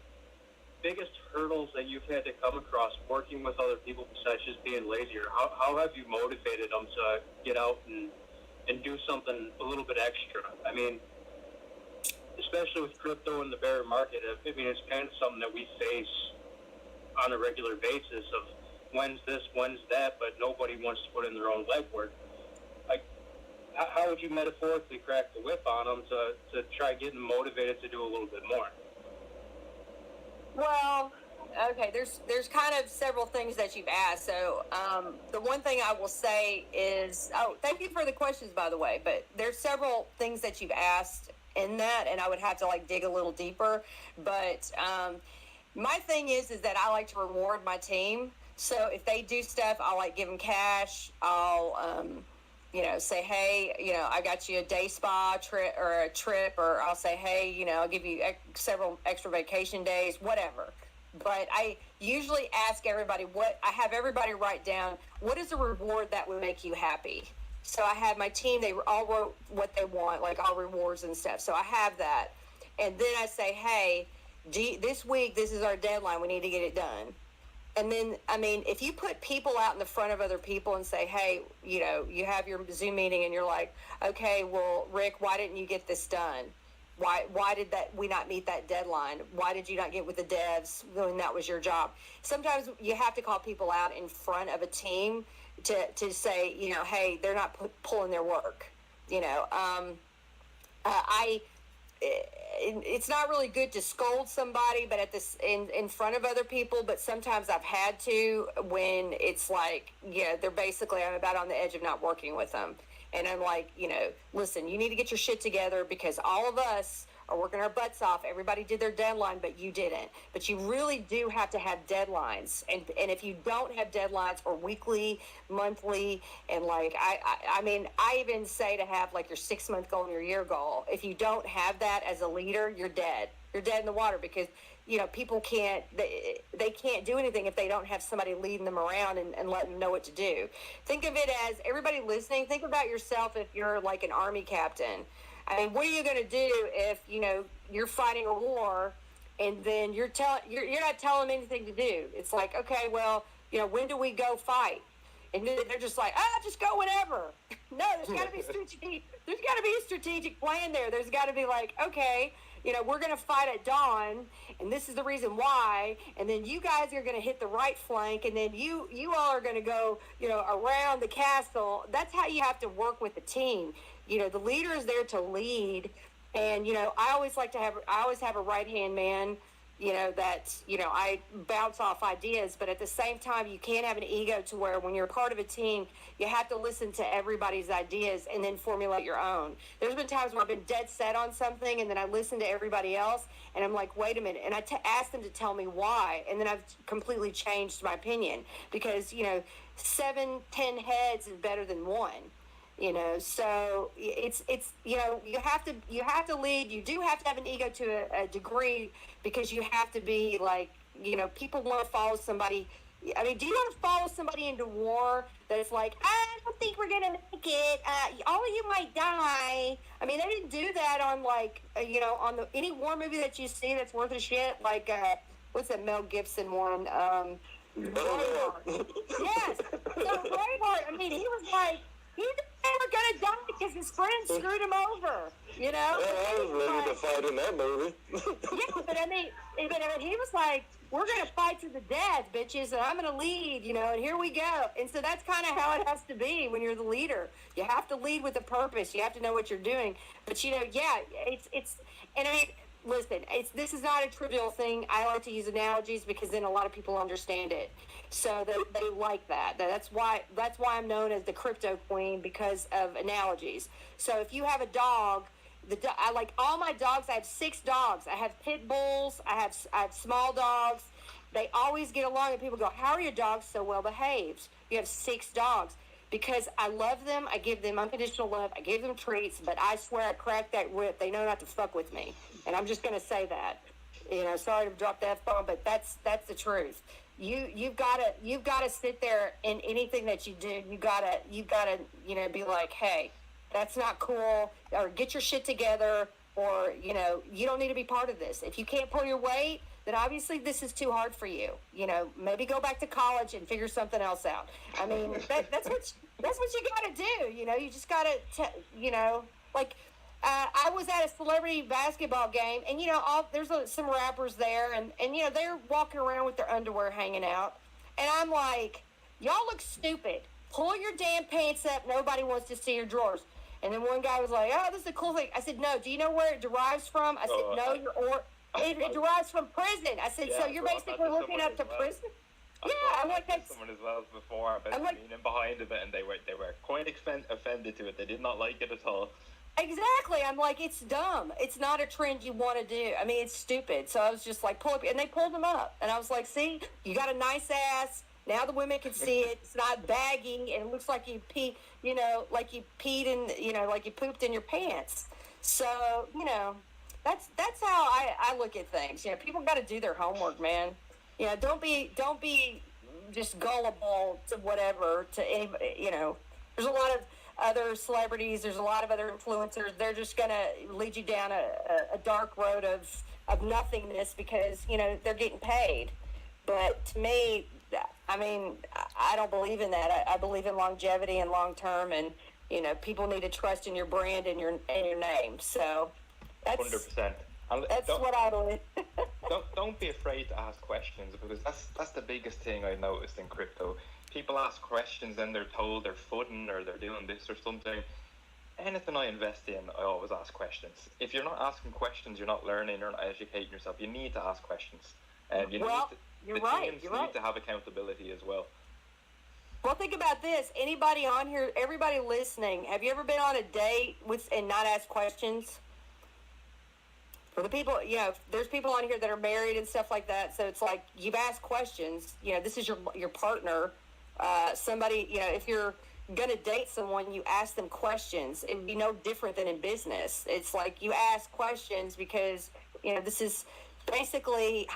biggest hurdles that you've had to come across working with other people besides just being lazy? Or how have you motivated them to get out and do something a little bit extra? I mean, especially with crypto and the bear market, it's kind of something that we face on a regular basis of when's this, when's that, but nobody wants to put in their own legwork. How would you metaphorically crack the whip on them to try getting motivated to do a little bit more? Well, okay, there's kind of several things that you've asked. So the one thing I will say is, thank you for the questions, by the way, but there's several things that you've asked in that, and I would have to dig a little deeper. But my thing is that I like to reward my team. So if they do stuff, I'll give them cash. I'll say, hey, I got you a day spa trip or I'll say, hey, I'll give you several extra vacation days, whatever. But I usually ask everybody I have everybody write down, what is a reward that would make you happy? So I have my team, they all wrote what they want, all rewards and stuff. So I have that. And then I say, hey, this week, this is our deadline. We need to get it done. And then, if you put people out in the front of other people and say, hey, you have your Zoom meeting and you're like, okay, well, Rick, why didn't you get this done? why did that we not meet that deadline? Why did you not get with the devs when that was your job? Sometimes you have to call people out in front of a team to say, hey, they're not pulling their work. It's not really good to scold somebody, but in front of other people. But sometimes I've had to when it's like, they're basically, I'm about on the edge of not working with them. And I'm like, listen, you need to get your shit together because all of us are working our butts off. Everybody did their deadline, but you didn't. But you really do have to have deadlines. And if you don't have deadlines or weekly, monthly, and like, I even say to have like your 6-month goal and your year goal. If you don't have that as a leader, you're dead. You're dead in the water because, people they can't do anything if they don't have somebody leading them around and letting them know what to do. Think of it as, everybody listening, think about yourself if you're like an Army captain. I mean, what are you going to do if, you're fighting a war and then you're not telling them anything to do? It's like, okay, well, when do we go fight? And then they're just like, just go whenever. No, there's got to be a strategic plan there. There's got to be like, okay, we're going to fight at dawn, and this is the reason why. And then you guys are going to hit the right flank, and then you all are going to go, around the castle. That's how you have to work with the team. The leader is there to lead, and I always have a right hand man. That I bounce off ideas, but at the same time, you can't have an ego to where when you're part of a team, you have to listen to everybody's ideas and then formulate your own. There's been times where I've been dead set on something, and then I listen to everybody else, and I'm like, wait a minute, and I ask them to tell me why, and then I've completely changed my opinion because 7-10 heads is better than one. So it's you have to lead. You do have to have an ego to a degree because you have to be like, people want to follow somebody. I mean, do you want to follow somebody into war that's like, I don't think we're gonna make it, all of you might die? I mean, they didn't do that on like on any war movie that you see that's worth a shit, like what's that Mel Gibson one, Braveheart. Yes, so Braveheart, I mean, he was like, he's never gonna die because his friends screwed him over. Yeah, I was ready to fight in that movie. Yeah, but I mean, he was like, we're gonna fight to the death, bitches, and I'm gonna lead, and here we go. And so that's kind of how it has to be when you're the leader. You have to lead with a purpose. You have to know what you're doing. But it's and I mean, listen, this is not a trivial thing. I like to use analogies because then a lot of people understand it. So they like that. That's why I'm known as the crypto queen, because of analogies. So if you have a dog, I like all my dogs. I have 6 dogs. I have pit bulls. I have small dogs. They always get along, and people go, "How are your dogs so well behaved? You have 6 dogs." Because I love them. I give them unconditional love. I give them treats, but I swear I crack that whip. They know not to fuck with me, and I'm just going to say that. Sorry to drop the F-bomb, but that's the truth. You've got to sit there in anything that you do. You gotta be like, hey, that's not cool, or get your shit together, or you don't need to be part of this. If you can't pull your weight, then obviously this is too hard for you. Maybe go back to college and figure something else out. I mean, that's what you got to do. You just got to like. I was at a celebrity basketball game, and there's some rappers there, and they're walking around with their underwear hanging out, and I'm like, y'all look stupid. Pull your damn pants up. Nobody wants to see your drawers. And then one guy was like, oh, this is a cool thing. I said, no. Do you know where it derives from? I said, no. It derives from prison. I said, so you're basically looking up to prison. Yeah, I'm like, that's someone as well before about the meaning behind it, and they were quite offended to it. They did not like it at all. Exactly. I'm like, it's dumb. It's not a trend you want to do. I mean, it's stupid. So I was just like, pull up, and they pulled them up, and I was like, see, you got a nice ass. Now the women can see it. It's not bagging, and it looks like you pee, like you peed in, like you pooped in your pants. So that's how I look at things. People got to do their homework, man. Don't be just gullible to whatever, to anybody. There's a lot of other celebrities, there's a lot of other influencers. They're just going to lead you down a dark road of nothingness because, they're getting paid. But to me, I mean, I don't believe in that. I believe in longevity and long term, and people need to trust in your brand and your name. So That's 100%. And that's don't, what I believe. don't be afraid to ask questions, because that's the biggest thing I noticed in crypto. People ask questions and they're told they're fudding or they're doing this or something. Anything I invest in, I always ask questions. If you're not asking questions, you're not learning, you're not educating yourself. You need to ask questions. And you Well, need you're the right. teams You're need right. to have accountability as well. Well, think about this. Anybody on here, everybody listening, have you ever been on a date with and not asked questions? For the people, there's people on here that are married and stuff like that. So it's like you've asked questions. This is your partner. Somebody, if you're gonna date someone, you ask them questions. It'd be no different than in business. It's like you ask questions because this is basically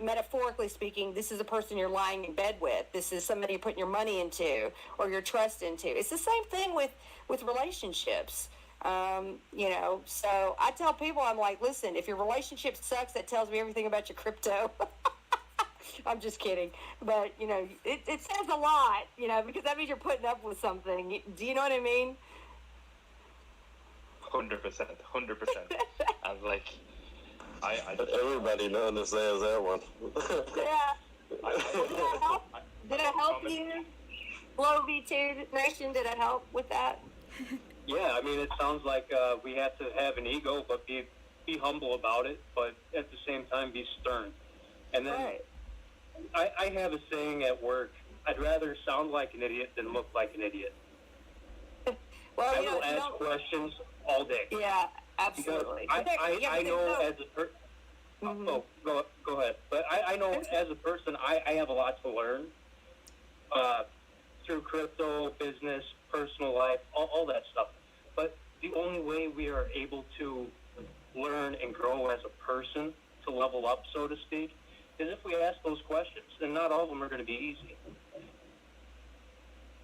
metaphorically speaking, this is a person you're lying in bed with. This is somebody you're putting your money into or your trust into. It's the same thing with relationships. So I tell people, I'm like, listen, if your relationship sucks, that tells me everything about your crypto. I'm just kidding. But, it says a lot, because that means you're putting up with something. Do you know what I mean? 100%. And like, I Everybody understands that one. Yeah. Did it help you? Glow V2 Nation, did it help with that? Yeah, I mean, it sounds like we have to have an ego, but be humble about it, but at the same time be stern. And then Right. I have a saying at work, I'd rather sound like an idiot than look like an idiot. Well, I will ask questions all day. Yeah, Because absolutely. I know as a person, Mhm. oh, go ahead. But I know as a person, I have a lot to learn through crypto, business, personal life, all that stuff. But the only way we are able to learn and grow as a person, to level up, so to speak, is if we ask those questions. And not all of them are going to be easy.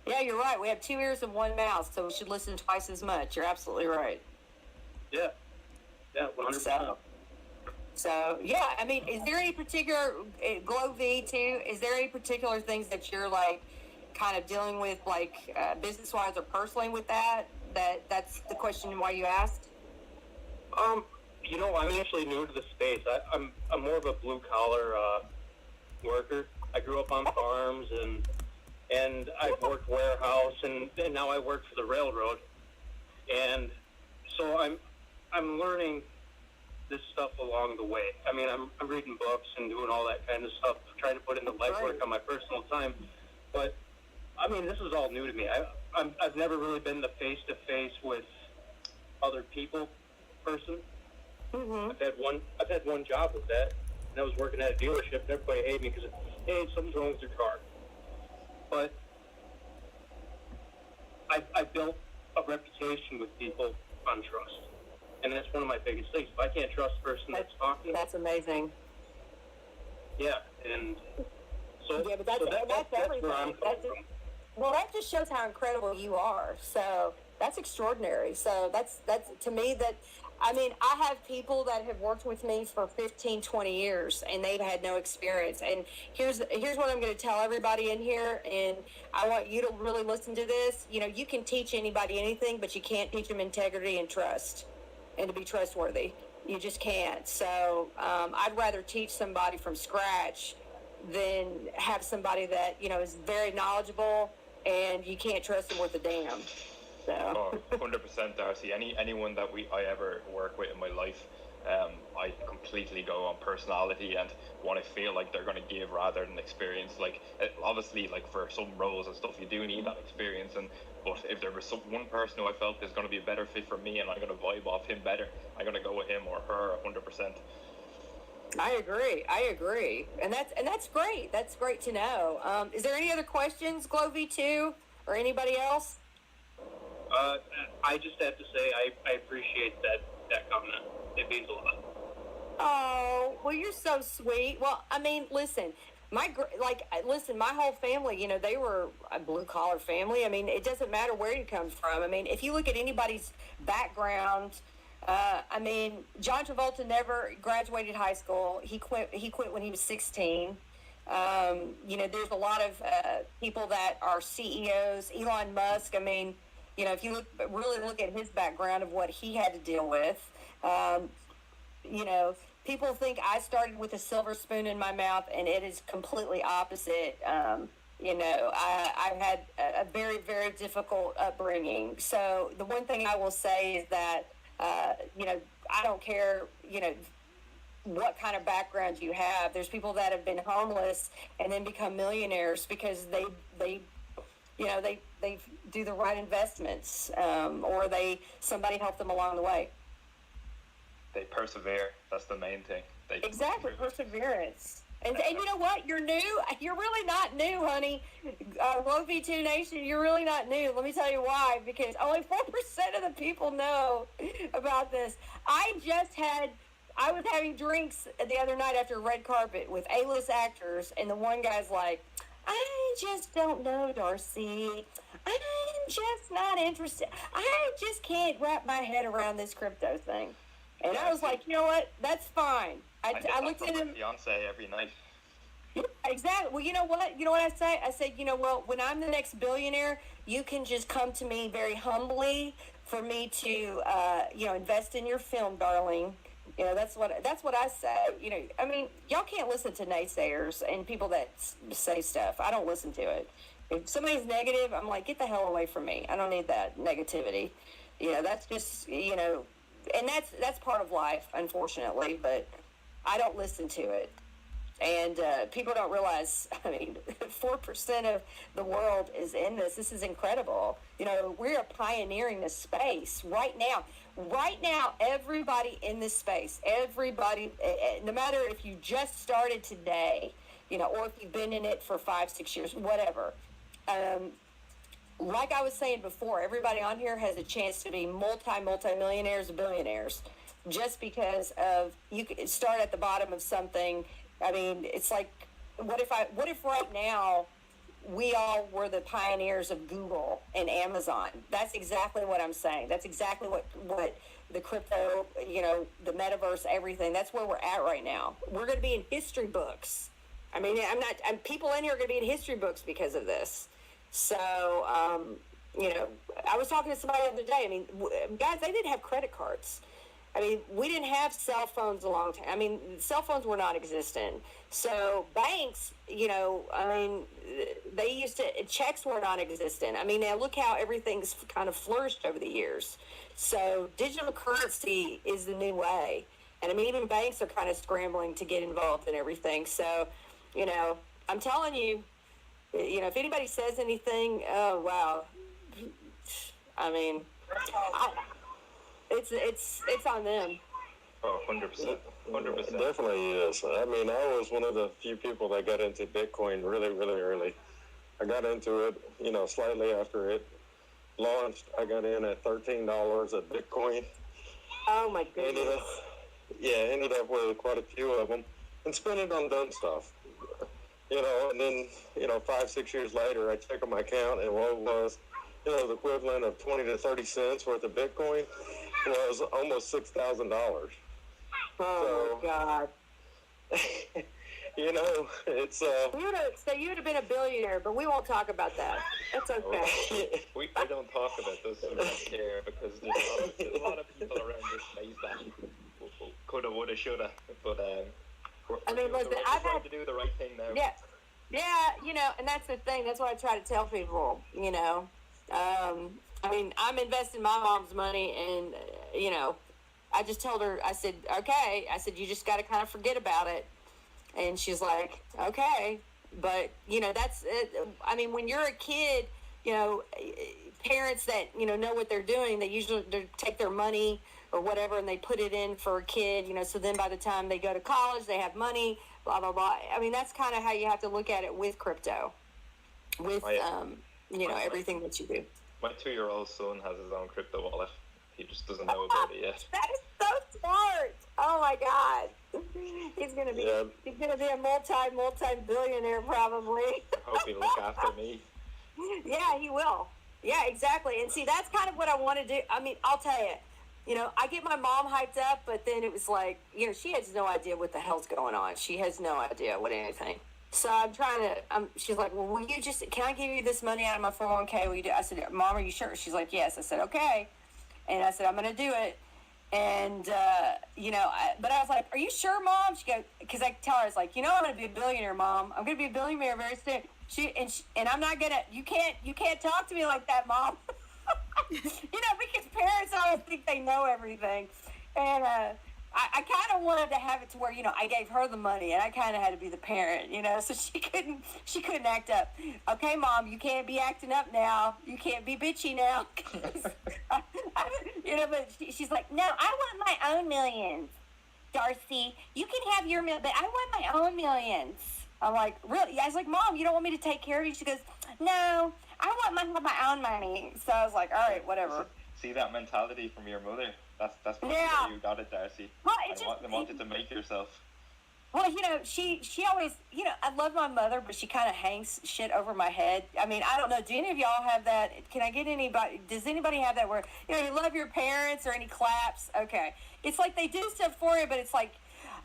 Yeah, you're right. We have 2 ears and 1 mouth, so we should listen twice as much. You're absolutely right. Yeah, 100%. So yeah, I mean, is there any particular Glow V2? Is there any particular things that you're like kind of dealing with, like business wise or personally with that? That's the question why you asked. I'm actually new to the space. I'm more of a blue collar worker. I grew up on farms and I've worked warehouse and now I work for the railroad. And so I'm learning this stuff along the way. I mean, I'm reading books and doing all that kind of stuff, trying to put in the legwork on my personal time. But I mean, this is all new to me. I've never really been the face-to-face with other people person. Mm-hmm. I've had one job with that, and I was working at a dealership. And everybody hated me because, hey, something's wrong with your car. But I built a reputation with people on trust, and that's one of my biggest things. If I can't trust the person that's talking, That's amazing. yeah, and so Yeah, but that's everything. where I'm coming from. Well, that just shows how incredible you are. So that's extraordinary. So that's to me that, I mean, I have people that have worked with me for 15, 20 years and they've had no experience. And here's what I'm going to tell everybody in here. And I want you to really listen to this. You can teach anybody anything, but you can't teach them integrity and trust and to be trustworthy. You just can't. So I'd rather teach somebody from scratch than have somebody that, is very knowledgeable and you can't trust them worth a damn. So. 100%, Darcy. Anyone that I ever work with in my life, I completely go on personality and what I feel like they're going to give rather than experience. Like, obviously, like for some roles and stuff, you do need that experience. But if there was one person who I felt is going to be a better fit for me and I'm going to vibe off him better, I'm going to go with him or her 100%. I agree, and that's great. That's great to know. Is there any other questions, Glow V2, or anybody else? I just have to say I appreciate that comment. It means a lot. Oh, well, you're so sweet. Well, I mean, listen, my whole family, they were a blue collar family. I mean, it doesn't matter where you come from. I mean, if you look at anybody's background. I mean, John Travolta never graduated high school. He quit when he was 16. There's a lot of people that are CEOs. Elon Musk. I mean, if you really look at his background of what he had to deal with, You know, people think I started with a silver spoon in my mouth, and it is completely opposite. You know, I've had a very, very difficult upbringing. So the one thing I will say is that, you know, I don't care, you know, what kind of background you have. There's people that have been homeless and then become millionaires because they you know, they do the right investments, or somebody helped them along the way. They persevere. That's the main thing. Exactly, perseverance. And you know what? You're new. You're really not new, honey. Low V2 Nation, you're really not new. Let me tell you why. Because only 4% of the people know about this. I was having drinks the other night after red carpet with A-list actors, and the one guy's like, I just don't know, Darcy. I'm just not interested. I just can't wrap my head around this crypto thing. And I was like, you know what? That's fine. I looked at him. Fiance every night. Exactly. Well, you know what? You know what I say? I said, you know what? When I'm the next billionaire, you can just come to me very humbly for me to, you know, invest in your film, darling. You know, that's what I say. You know, I mean, y'all can't listen to naysayers and people that say stuff. I don't listen to it. If somebody's negative, I'm like, get the hell away from me. I don't need that negativity. You know, that's just, you know, and that's part of life, unfortunately, but I don't listen to it. And people don't realize, I mean, 4% of the world is in this. This is incredible. You know, we're pioneering this space right now. Right now, everybody in this space, everybody, no matter if you just started today, you know, or if you've been in it for 5-6 years, whatever. Like I was saying before, everybody on here has a chance to be multi-millionaires, billionaires, just because of you could start at the bottom of something. I mean, it's like, what if right now we all were the pioneers of Google and Amazon? That's exactly what I'm saying. That's exactly what the crypto, you know, the metaverse, everything. That's where we're at right now. We're going to be in history books. I mean, people in here are going to be in history books because of this. So, you know, I was talking to somebody the other day. I mean, guys, they didn't have credit cards. I mean, we didn't have cell phones a long time. I mean, cell phones were non-existent. So banks, you know, I mean, checks were non-existent. I mean, now look how everything's kind of flourished over the years. So digital currency is the new way. And I mean, even banks are kind of scrambling to get involved in everything. So, you know, I'm telling you, you know, if anybody says anything, oh, wow. I mean, it's on them. Oh, 100%. 100%. It definitely is. I mean, I was one of the few people that got into Bitcoin really, really early. I got into it, you know, slightly after it launched. I got in at $13 at Bitcoin. Oh, my goodness. Ended up with quite a few of them and spent it on dumb stuff. You know, and then, you know, 5-6 years later, I check on my account, and what was, you know, the equivalent of 20 to 30 cents worth of Bitcoin was almost $6,000. Oh, my God. You know, it's... So you would have been a billionaire, but we won't talk about that. That's okay. we don't talk about this in here because there's a lot of people around this space that coulda, woulda, shoulda, but I've had to do the right thing now. Yeah, you know, and that's the thing. That's what I try to tell people, you know. I mean, I'm investing my mom's money, and, you know, I just told her, I said, okay. I said, you just got to kind of forget about it. And she's like, okay. But, you know, that's it. I mean, when you're a kid, you know, parents that, you know what they're doing, they usually take their money or whatever and they put it in for a kid, you know, so then by the time they go to college, they have money, blah, blah, blah. I mean, that's kind of how you have to look at it with crypto, with, you know, everything that you do. My 2-year-old son has his own crypto wallet. He just doesn't know about it yet. That is so smart. Oh my God. He's gonna be a multi-billionaire probably. I hope he'll look after me. Yeah, he will. Yeah, exactly. And see, that's kind of what I want to do. I mean, I'll tell you, you know, I get my mom hyped up, but then it was like, you know, she has no idea what the hell's going on. She has no idea what anything. So I'm trying to, she's like, well, can I give you this money out of my 401k? Will you do? I said, Mom, are you sure? She's like, yes. I said, okay. And I said, I'm going to do it. And, but I was like, are you sure, Mom? She goes, because I tell her, I was like, I'm going to be a billionaire, Mom. I'm going to be a billionaire very soon. And I'm not going to, you can't talk to me like that, Mom. Because parents always think they know everything. And I kind of wanted to have it to where, I gave her the money and I kind of had to be the parent, so she couldn't act up. Okay, Mom, you can't be acting up now. You can't be bitchy now. But she's like, no, I want my own millions. Darcy, you can have your million, but I want my own millions. I'm like, really? I was like, Mom, you don't want me to take care of you? She goes, no, I want my own money. So I was like, all right, whatever. See that mentality from your mother? That's where you got it, Darcy. Well, I wanted to make yourself. Well, she always, I love my mother, but she kind of hangs shit over my head. I mean, I don't know. Do any of y'all have that? Can I get anybody? Does anybody have that where, you love your parents or any claps? Okay. It's like they do stuff for you, but it's like,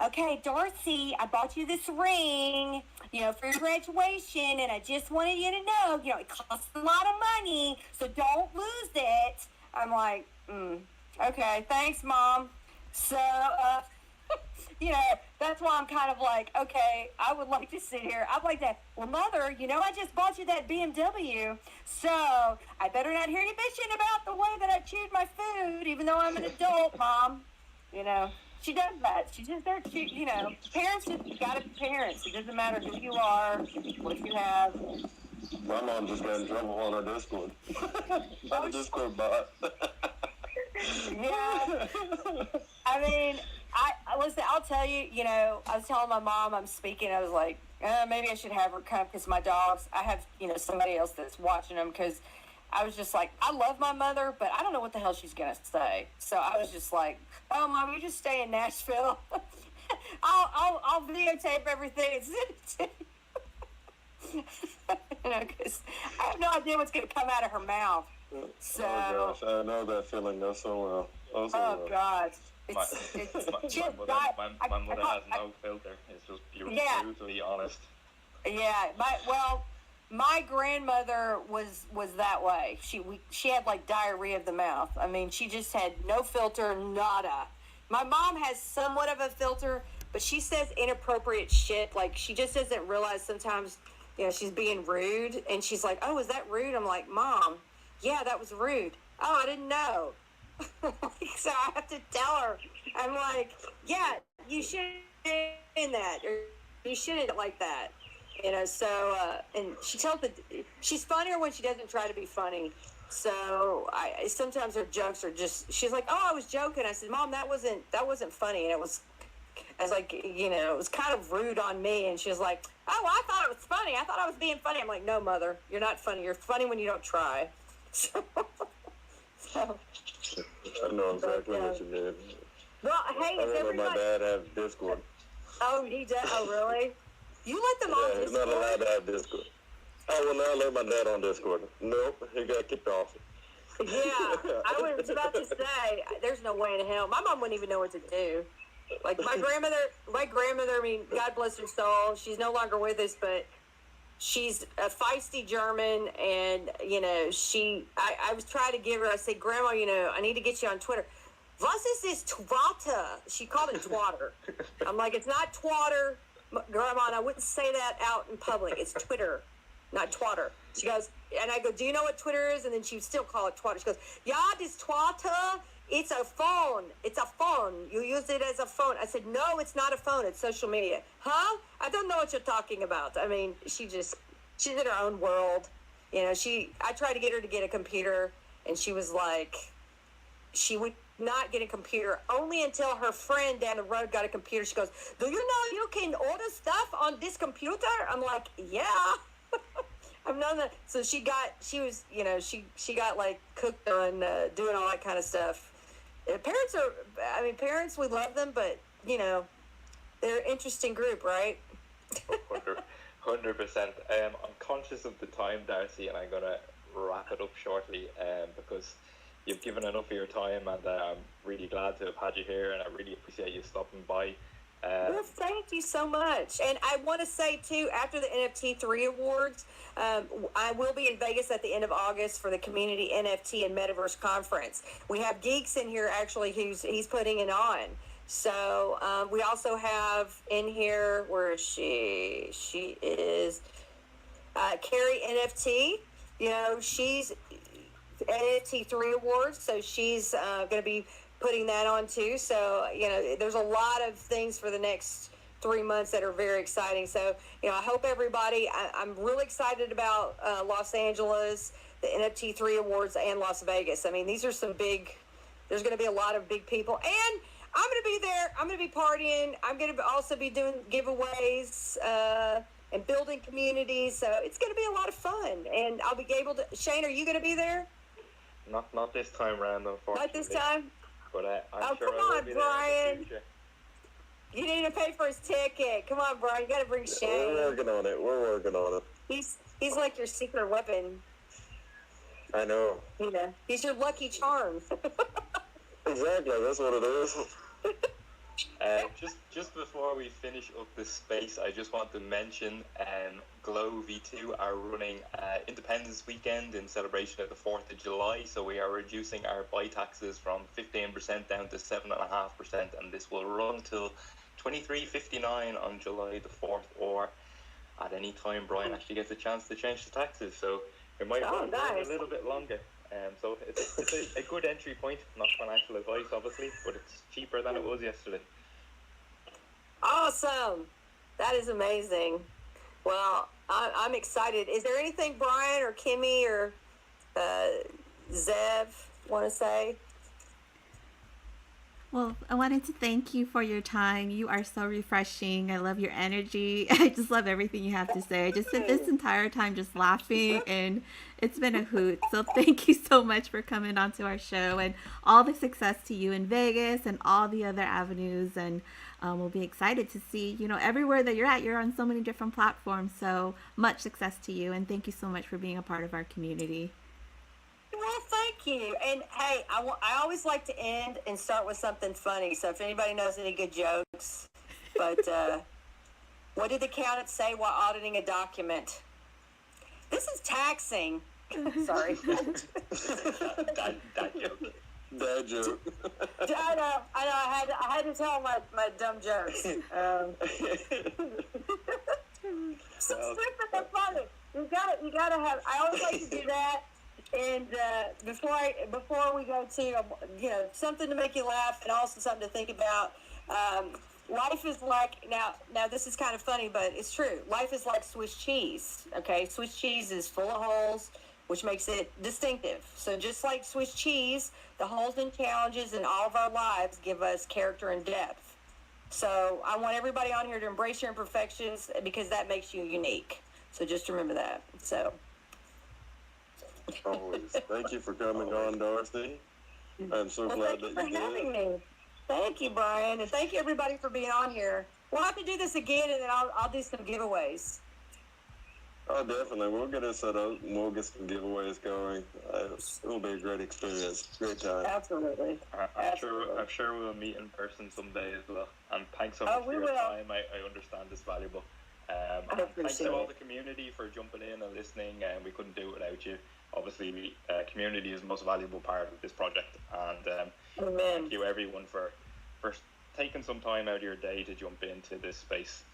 okay, Darcy, I bought you this ring, for your graduation, and I just wanted you to know, it costs a lot of money, so don't lose it. I'm like, okay, thanks, Mom. So, that's why I'm kind of like, okay, I would like to sit here. I'd like to, well, Mother, I just bought you that BMW, so I better not hear you bitching about the way that I chewed my food, even though I'm an adult, Mom. She does that. She's just there, parents just got to be parents. It doesn't matter who you are, what you have. My mom just got in trouble on her Discord. Not a Discord bot. Yeah. I mean, listen, I'll tell you, I was telling my mom I'm speaking. I was like, maybe I should have her come because my dogs, I have, somebody else that's watching them because I was just like, I love my mother, but I don't know what the hell she's going to say. So I was just like, oh, Mom, you just stay in Nashville. I'll videotape everything and send it to you. Because I have no idea what's going to come out of her mouth. So, oh gosh, I know that feeling so well. Oh God, My mother has no filter. It's just brutally honest. Yeah, my grandmother was that way. She had like diarrhea of the mouth. I mean, she just had no filter, nada. My mom has somewhat of a filter, but she says inappropriate shit. Like she just doesn't realize sometimes, she's being rude, and she's like, "Oh, is that rude?" I'm like, "Mom, yeah, that was rude." "Oh, I didn't know." So I have to tell her. I'm like, "Yeah, you shouldn't in that, or you shouldn't like that." So and she's funnier when she doesn't try to be funny. So sometimes her jokes are just, she's like, "Oh, I was joking." I said, "Mom, that wasn't funny." And I was like, it was kind of rude on me. And she was like, "Oh, I thought it was funny. I thought I was being funny." I'm like, "No, Mother, you're not funny. You're funny when you don't try." So I know exactly what you did. Well, hey, I remember my dad have Discord. Oh, he does? Oh, really? You let them on Discord? He's not allowed to have Discord. I will not let my dad on Discord. Nope, he got kicked off. Yeah, I was about to say, there's no way in hell. My mom wouldn't even know what to do. Like my grandmother, I mean, God bless her soul, she's no longer with us, but she's a feisty German, and, I was trying to give her, I said, "Grandma, I need to get you on Twitter." "Was ist this Twatter?" She called it twatter. I'm like, "It's not twatter, Grandma, and I wouldn't say that out in public. It's Twitter, not twatter." She goes, and I go, "Do you know what Twitter is?" And then she would still call it twatter. She goes, "Yeah, this twatter, it's a phone. It's a phone. You use it as a phone." I said, "No, it's not a phone. It's social media." "Huh? I don't know what you're talking about." I mean, she's in her own world. I tried to get her to get a computer, and she was like, she would not get a computer only until her friend down the road got a computer. She goes, "Do you know you can order stuff on this computer?" I'm like, "Yeah." I'm not that. So she got like cooked on doing all that kind of stuff. Parents, we love them, but they're an interesting group, right? 100%. I'm conscious of the time, Darcy, and I'm gonna wrap it up shortly. Because you've given enough of your time, and I'm really glad to have had you here, and I really appreciate you stopping by. Well, thank you so much. And I want to say, too, after the NFT3 Awards, I will be in Vegas at the end of August for the Community NFT and Metaverse Conference. We have Geeks in here, actually, he's putting it on. So we also have in here, where is she? She is Carrie NFT. You know, she's NFT3 Awards, so she's going to be putting that on too. So, you know, there's a lot of things for the next 3 months that are very exciting. So, you know, I hope everybody, I'm really excited about Los Angeles, the NFT3 Awards, and Las Vegas. I mean, these are some big, there's going to be a lot of big people. And I'm going to be there. I'm going to be partying. I'm going to also be doing giveaways and building communities. So it's going to be a lot of fun. And I'll be able to, Shane, are you going to be there? Not this time round, unfortunately. Not this time? But I'm sure come I will on, be Brian. there in the future. You need to pay for his ticket. Come on, Brian. You got to bring Shane. We're working on it. He's like your secret weapon. I know. Yeah. He's your lucky charm. Exactly, that's what it is. Just before we finish up this space, I just want to mention Glow V2 are running Independence Weekend in celebration of the 4th of July. So we are reducing our buy taxes from 15% down to 7.5%, and this will run till 23.59 on July the 4th, or at any time Brian actually gets a chance to change the taxes. So it might run a little bit longer. So it's a good entry point, not financial advice obviously, but it's cheaper than it was yesterday. Awesome. That is amazing. Well, I'm excited. Is there anything Brian or Kimmy or Zev want to say? Well, I wanted to thank you for your time. You are so refreshing. I love your energy. I just love everything you have to say. I just spent this entire time just laughing, and it's been a hoot. So thank you so much for coming onto our show, and all the success to you in Vegas and all the other avenues. And we'll be excited to see, you know, everywhere that you're at. You're on so many different platforms. So much success to you, and thank you so much for being a part of our community. Well, thank you. And hey, I always like to end and start with something funny. So if anybody knows any good jokes, but what did the accountant say while auditing a document? This is taxing. Sorry. that joke. Dad joke. I know. I had to tell my dumb jokes. So stupid and funny. You gotta have. I always like to do that. And before we go to, you know, something to make you laugh and also something to think about. Life is like, now this is kind of funny, but it's true. Life is like Swiss cheese, okay? Swiss cheese is full of holes, which makes it distinctive. So just like Swiss cheese, the holes and challenges in all of our lives give us character and depth. So I want everybody on here to embrace your imperfections because that makes you unique. So just remember that. So. Always. Thank you for coming on, Darcy. I'm so glad that you did. Thank you for having me. Thank you, Brian, and thank you everybody for being on here. We'll have to do this again, and then I'll do some giveaways. Oh, definitely. We'll get it set up, and we'll get some giveaways going. It'll be a great experience. Great time. Absolutely. I'm sure we'll meet in person someday as well. And thanks so much for your time. I understand it's valuable. Thanks to all the community for jumping in and listening. We couldn't do it without you. Obviously, community is the most valuable part of this project, and thank you everyone for taking some time out of your day to jump into this space.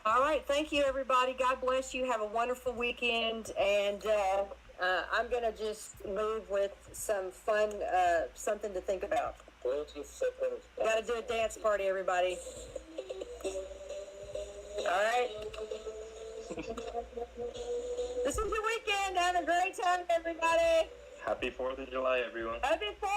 All right, thank you everybody. God bless you. Have a wonderful weekend, and I'm gonna just move with some fun, something to think about. 20 seconds. Got to do a dance party, everybody. All right. This is your weekend. Have a great time, everybody. Happy 4th of July, everyone. Happy 4th.